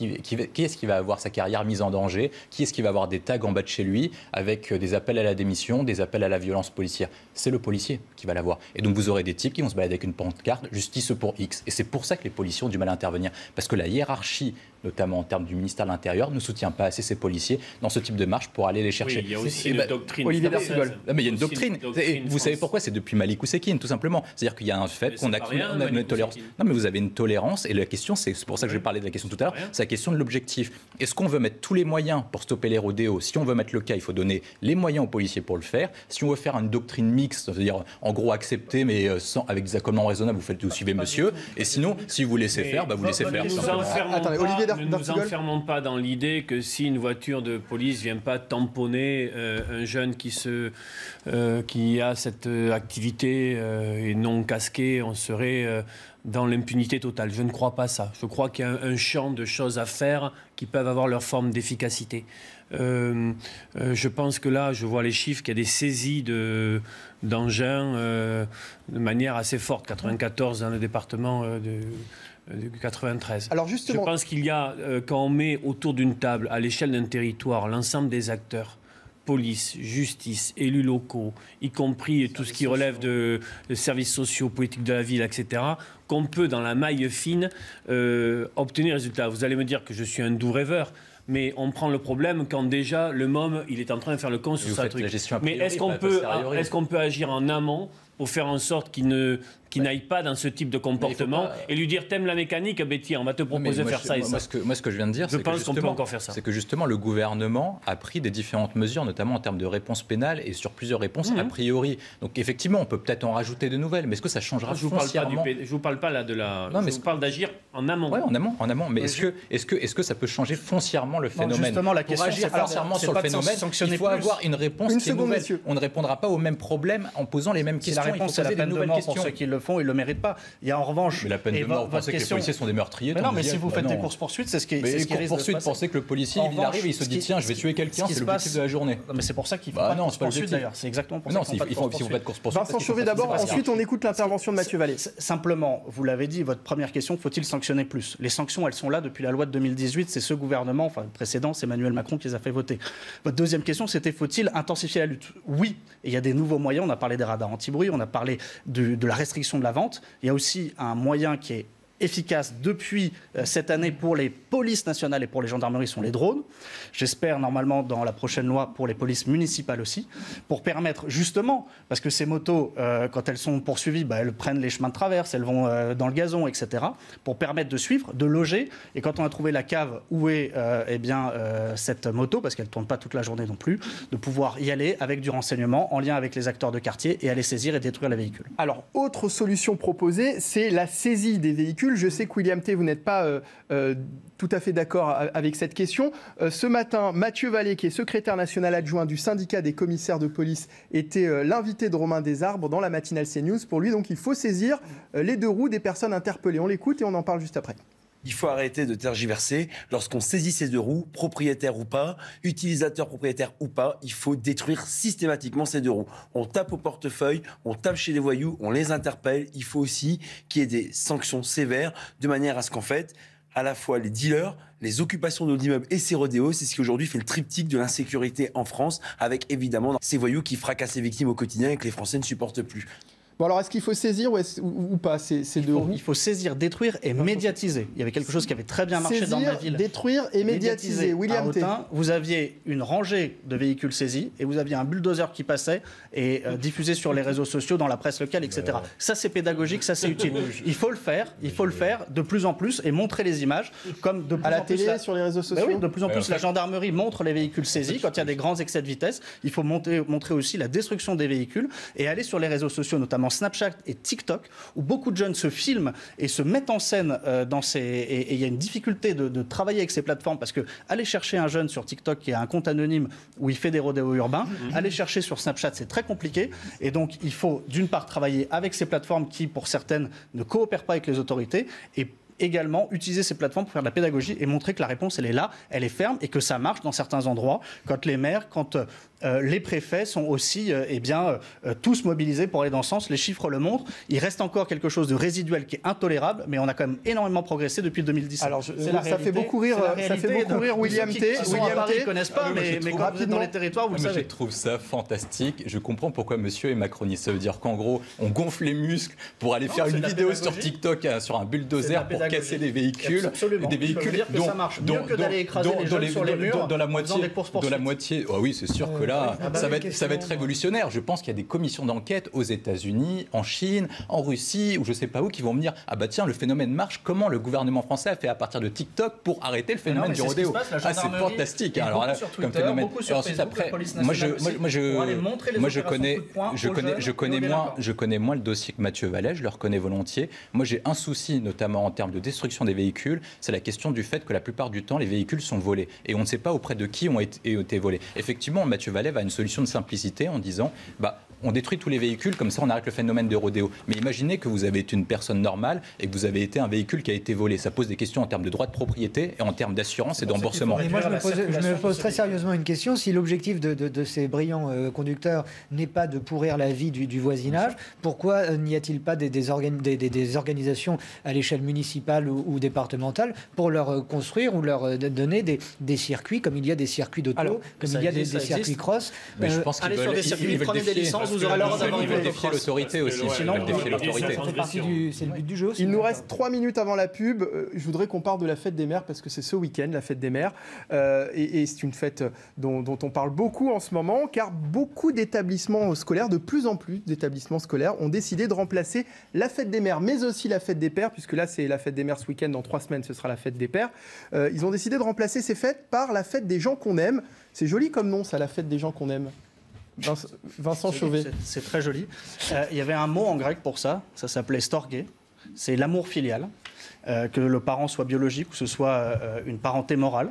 qui va avoir sa carrière mise en danger? Qui est-ce qui va avoir des tags en bas de chez lui avec des appels à la démission, des appels à la violence policière? C'est le policier qui va l'avoir. Et donc vous aurez des types qui vont se balader avec une pancarte, justice pour X. Et c'est pour ça que les policiers ont du mal à intervenir. Parce que la hiérarchie, notamment en termes du ministère de l'Intérieur, ne soutient pas assez ses policiers dans ce type de marche pour aller les chercher. Oui, il y a aussi une doctrine. Olivier Darcigol. Mais il y a une doctrine. Vous savez pourquoi? C'est depuis Malik Oussekine, tout simplement. C'est-à-dire qu'il y a un fait qu'on a une tolérance. Non, mais vous avez une tolérance, et la question, c'est pour ça que je parlais de la question tout à l'heure, c'est la question de l'objectif. Est-ce qu'on veut mettre tous les moyens pour stopper les rodéos? Si on veut mettre le cas, il faut donner les moyens aux policiers pour le faire. Si on veut faire une doctrine mixte, c'est-à-dire en gros accepter, mais avec des accommodements raisonnables, vous suivez monsieur. Et sinon, si vous laissez faire, vous laissez faire. Ne nous enfermons pas dans l'idée que si une voiture de police vient pas tamponner un jeune qui a cette activité et non casqué, on serait dans l'impunité totale. Je ne crois pas ça. Je crois qu'il y a un champ de choses à faire qui peuvent avoir leur forme d'efficacité. Je pense que là, je vois les chiffres, qu'il y a des saisies d'engins de manière assez forte. 94 dans le département de 93. Alors justement, je pense qu'il y a, quand on met autour d'une table, à l'échelle d'un territoire, l'ensemble des acteurs, police, justice, élus locaux, y compris tout ce qui relève de services sociaux, politique de la ville, etc., qu'on peut, dans la maille fine, obtenir résultat. Vous allez me dire que je suis un doux rêveur, mais on prend le problème quand déjà le MOM il est en train de faire le con sur sa truc. Mais est-ce qu'on peut agir en amont pour faire en sorte qu'il n'aille pas dans ce type de comportement et lui dire t'aimes la mécanique, Betty, on va te proposer de faire ça et ça. Moi, ce que je viens de dire, je pense qu'on peut encore faire ça. C'est que justement le gouvernement a pris des différentes mesures, notamment en termes de réponse pénale et sur plusieurs réponses a priori. Donc effectivement, on peut peut-être en rajouter de nouvelles, mais est-ce que ça changera foncièrement? Je vous parle pas là de la. Non, mais je vous parle d'agir en amont. Oui, en amont. Mais est-ce que ça peut changer foncièrement le phénomène? Justement, la question, pour agir foncièrement sur le phénomène, il faut avoir une réponse qui est nouvelle. On ne répondra pas aux mêmes problèmes en posant les mêmes questions. La réponse, c'est la peine de mort pour ceux qui le font, ils ne le méritent pas. Il y a en revanche. Mais la peine de mort, vous pensez que les policiers sont des meurtriers? Mais non, mais si vous faites des courses-poursuites, c'est ce qui risque de se passer. Courses-poursuites, pensez que le policier, il arrive et il se dit tiens, je vais tuer quelqu'un, c'est l'objectif de la journée. Mais c'est pour ça qu'il faut pas de courses-poursuites d'ailleurs. C'est exactement pour ça qu'il faut pas de courses-poursuites. Vincent Chauvet d'abord, ensuite on écoute l'intervention de Mathieu Vallée. Simplement, vous l'avez dit, votre première question, faut-il sanctionner plus? Les sanctions, elles sont là depuis la loi de 2018. C'est ce gouvernement, enfin le précédent, c'est Emmanuel Macron qui les a fait voter. Votre deuxième question, c'était faut-il intensifier la lutte? Oui, et il y a des nouveaux moyens. On a parlé des radars anti-bruit, on a parlé de la restriction de la vente. Il y a aussi un moyen qui est efficace depuis cette année pour les polices nationales et pour les gendarmeries sont les drones. J'espère normalement dans la prochaine loi pour les polices municipales aussi, pour permettre justement, parce que ces motos, quand elles sont poursuivies, elles prennent les chemins de traverse, elles vont dans le gazon, etc., pour permettre de suivre, de loger. Et quand on a trouvé la cave où est cette moto, parce qu'elle ne tourne pas toute la journée non plus, de pouvoir y aller avec du renseignement en lien avec les acteurs de quartier et aller saisir et détruire les véhicules. Alors, autre solution proposée, c'est la saisie des véhicules. Je sais que William T, vous n'êtes pas tout à fait d'accord avec cette question. Ce matin, Mathieu Vallée, qui est secrétaire national adjoint du syndicat des commissaires de police, était l'invité de Romain Desarbres dans la matinale CNews. Pour lui, donc, il faut saisir les deux roues des personnes interpellées. On l'écoute et on en parle juste après. Il faut arrêter de tergiverser. Lorsqu'on saisit ces deux roues, propriétaire ou pas, utilisateur propriétaire ou pas, il faut détruire systématiquement ces deux roues. On tape au portefeuille, on tape chez les voyous, on les interpelle. Il faut aussi qu'il y ait des sanctions sévères de manière à ce qu'en fait, à la fois les dealers, les occupations de l'immeuble et ces rodéos, c'est ce qui aujourd'hui fait le triptyque de l'insécurité en France, avec évidemment ces voyous qui fracassent les victimes au quotidien et que les Français ne supportent plus. Bon alors, est-ce qu'il faut saisir ou pas ces deux roues? Il faut saisir, détruire et médiatiser. Il y avait quelque chose qui avait très bien marché dans ma ville. Détruire et médiatiser. William T. Vous aviez une rangée de véhicules saisis et vous aviez un bulldozer qui passait et diffusé sur les réseaux sociaux, dans la presse locale, etc. Ça, c'est pédagogique, ça, c'est utile. Il faut le faire de plus en plus et montrer les images. Comme de plus à la télé, sur les réseaux sociaux. Oui, de plus en plus, la gendarmerie montre les véhicules saisis. Quand il y a des grands excès de vitesse, il faut montrer aussi la destruction des véhicules et aller sur les réseaux sociaux, notamment Snapchat et TikTok, où beaucoup de jeunes se filment et se mettent en scène et il y a une difficulté de travailler avec ces plateformes, parce que aller chercher un jeune sur TikTok qui a un compte anonyme où il fait des rodéos urbains, aller chercher sur Snapchat, c'est très compliqué. Et donc, il faut d'une part travailler avec ces plateformes qui, pour certaines, ne coopèrent pas avec les autorités, et également utiliser ces plateformes pour faire de la pédagogie et montrer que la réponse, elle est là, elle est ferme et que ça marche dans certains endroits, quand les maires, quand les préfets sont aussi tous mobilisés pour aller dans ce sens. Les chiffres le montrent. Il reste encore quelque chose de résiduel qui est intolérable, mais on a quand même énormément progressé depuis 2017. Alors, ça fait beaucoup rire William T. Ils ne connaissent pas, mais quand vous êtes dans les territoires, vous le savez. Je trouve ça fantastique. Je comprends pourquoi monsieur est macroniste. Ça veut dire qu'en gros, on gonfle les muscles pour aller faire une vidéo sur TikTok sur un bulldozer pour casser des véhicules, des véhicules dont ça marche mieux que d'aller écraser les jeunes sur les murs dans la moitié. Oh oui, c'est sûr que là, ça va être révolutionnaire. Je pense qu'il y a des commissions d'enquête aux États-Unis, en Chine, en Russie, ou je sais pas où, qui vont me dire ah bah tiens, le phénomène marche. Comment le gouvernement français a fait à partir de TikTok pour arrêter le phénomène du rodéo? Ah, c'est fantastique. Alors là, comme phénomène. Ensuite après, moi je connais moins le dossier que Mathieu Vallet. Je le reconnais volontiers. Moi, j'ai un souci, notamment en termes de destruction des véhicules, c'est la question du fait que la plupart du temps, les véhicules sont volés. Et on ne sait pas auprès de qui ont été volés. Effectivement, Mathieu Vallet va à une solution de simplicité en disant on détruit tous les véhicules, comme ça on arrête le phénomène de rodéo. Mais imaginez que vous avez été une personne normale et que vous avez été un véhicule qui a été volé. Ça pose des questions en termes de droit de propriété et en termes d'assurance et d'emboursement. Moi, je me pose très sérieusement une question. Si l'objectif de ces brillants conducteurs n'est pas de pourrir la vie du voisinage, pourquoi n'y a-t-il pas des organisations à l'échelle municipale ou départementale pour leur construire ou leur donner des circuits, comme il y a des circuits d'auto, comme il y a des circuits cross. Mais je pense qu'ils veulent prenez des licences, vous aurez l'ordre d'avoir défier l'autorité aussi. Sinon, il nous reste 3 minutes avant la pub. Je voudrais qu'on parle de la fête des mères parce que c'est ce week-end, la fête des mères. Et c'est une fête dont on parle beaucoup en ce moment, car beaucoup d'établissements scolaires, de plus en plus d'établissements scolaires, ont décidé de remplacer la fête des mères, mais aussi la fête des pères, puisque là c'est la fête des mères ce week-end, dans 3 semaines ce sera la fête des pères. Ils ont décidé de remplacer ces fêtes par la fête des gens qu'on aime. C'est joli comme nom, ça, la fête des gens qu'on aime. Vincent Chauvet. C'est très joli. Il y avait un mot en grec pour ça, ça s'appelait storgé. C'est l'amour filial, que le parent soit biologique ou que ce soit une parenté morale.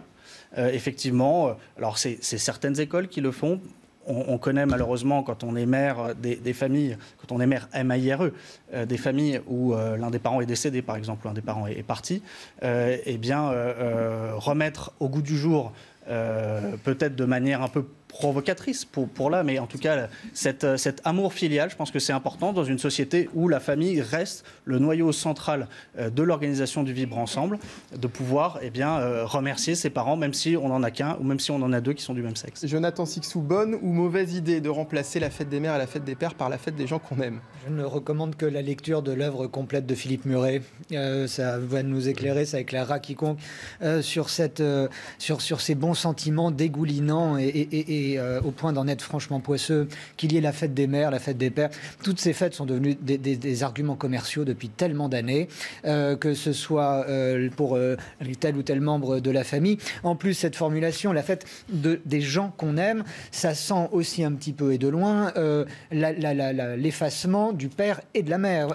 Effectivement, alors c'est certaines écoles qui le font. On connaît malheureusement, quand on est mère, des familles, quand on est mère MAIRE, des familles où l'un des parents est décédé, par exemple, l'un des parents est parti, remettre au goût du jour, peut-être de manière un peu provocatrice pour là, mais en tout cas, cet amour filial, je pense que c'est important dans une société où la famille reste le noyau central de l'organisation du vivre ensemble, de pouvoir remercier ses parents, même si on n'en a qu'un ou même si on en a deux qui sont du même sexe. Jonathan Sixou, bonne ou mauvaise idée de remplacer la fête des mères et la fête des pères par la fête des gens qu'on aime? Je ne recommande que la lecture de l'œuvre complète de Philippe Muret. Ça va nous éclairer, ça éclairera quiconque sur ces bons sentiments dégoulinants et au point d'en être franchement poisseux, qu'il y ait la fête des mères, la fête des pères. Toutes ces fêtes sont devenues des arguments commerciaux depuis tellement d'années, que ce soit pour tel ou tel membre de la famille. En plus, cette formulation, la fête des gens qu'on aime, ça sent aussi un petit peu et de loin l'effacement du père et de la mère.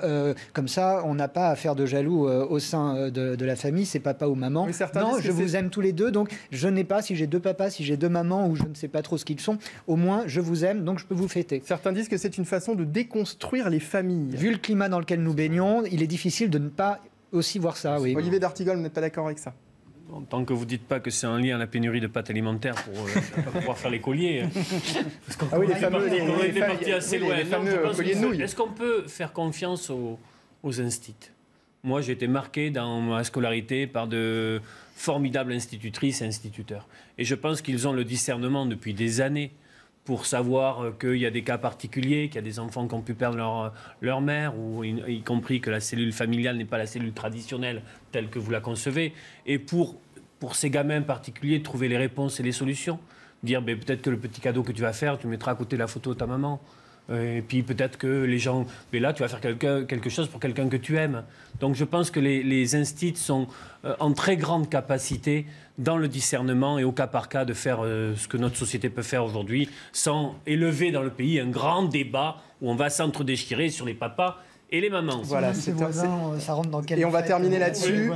Comme ça, on n'a pas à faire de jaloux au sein de la famille, c'est papa ou maman. Non, je vous aime tous les deux, donc je n'ai pas, si j'ai 2 papas, si j'ai 2 mamans, ou je ne sais pas trop ce qu'ils sont, au moins je vous aime, donc je peux vous fêter. Certains disent que c'est une façon de déconstruire les familles. Vu le climat dans lequel nous baignons, il est difficile de ne pas aussi voir ça, oui. Olivier d'Artigol, vous n'êtes pas d'accord avec ça? Tant que vous ne dites pas que c'est un lien à la pénurie de pâtes alimentaires pour pouvoir faire les colliers. Parce qu'on est parti assez loin. Est-ce qu'on peut faire confiance aux instituts? Moi, j'ai été marqué dans ma scolarité par de formidables institutrices et instituteurs. Et je pense qu'ils ont le discernement depuis des années pour savoir qu'il y a des cas particuliers, qu'il y a des enfants qui ont pu perdre leur mère, ou y compris que la cellule familiale n'est pas la cellule traditionnelle telle que vous la concevez. Et pour ces gamins particuliers, trouver les réponses et les solutions. Dire peut-être que le petit cadeau que tu vas faire, tu mettras à côté la photo de ta maman. Et puis peut-être que les gens... Mais là, tu vas faire quelque chose pour quelqu'un que tu aimes. Donc je pense que les instituts sont en très grande capacité dans le discernement et au cas par cas de faire ce que notre société peut faire aujourd'hui, sans élever dans le pays un grand débat où on va s'entre-déchirer sur les papas et les mamans. Voilà, ça rentre dans quel... Et on va terminer là-dessus.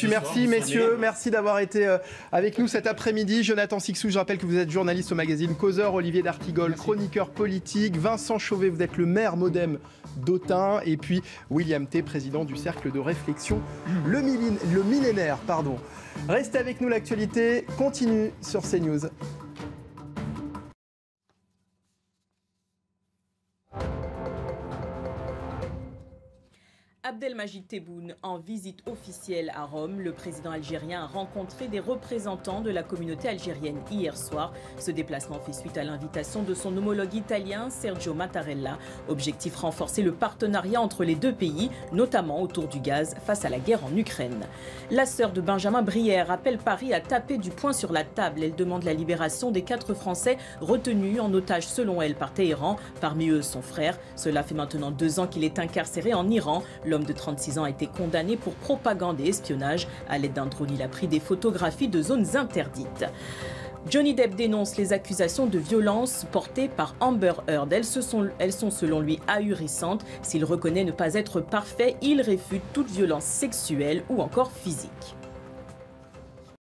Merci messieurs, merci d'avoir été avec nous cet après-midi. Jonathan Sixou, je rappelle que vous êtes journaliste au magazine Causeur, Olivier d'Artigol, chroniqueur politique, Vincent Chauvet, vous êtes le maire MoDem d'Autun, et puis William T, président du cercle de réflexion le millénaire. Restez avec nous, l'actualité continue sur CNews. Abdelmajid Tebboune, en visite officielle à Rome, le président algérien a rencontré des représentants de la communauté algérienne hier soir. Ce déplacement fait suite à l'invitation de son homologue italien Sergio Mattarella. Objectif renforcer le partenariat entre les deux pays, notamment autour du gaz face à la guerre en Ukraine. La sœur de Benjamin Brière appelle Paris à taper du poing sur la table. Elle demande la libération des 4 Français retenus en otage selon elle par Téhéran, parmi eux son frère. Cela fait maintenant 2 ans qu'il est incarcéré en Iran. L'homme de 36 ans a été condamné pour propagande et espionnage. À l'aide d'un drone, il a pris des photographies de zones interdites. Johnny Depp dénonce les accusations de violence portées par Amber Heard. Elles sont selon lui ahurissantes. S'il reconnaît ne pas être parfait, il réfute toute violence sexuelle ou encore physique.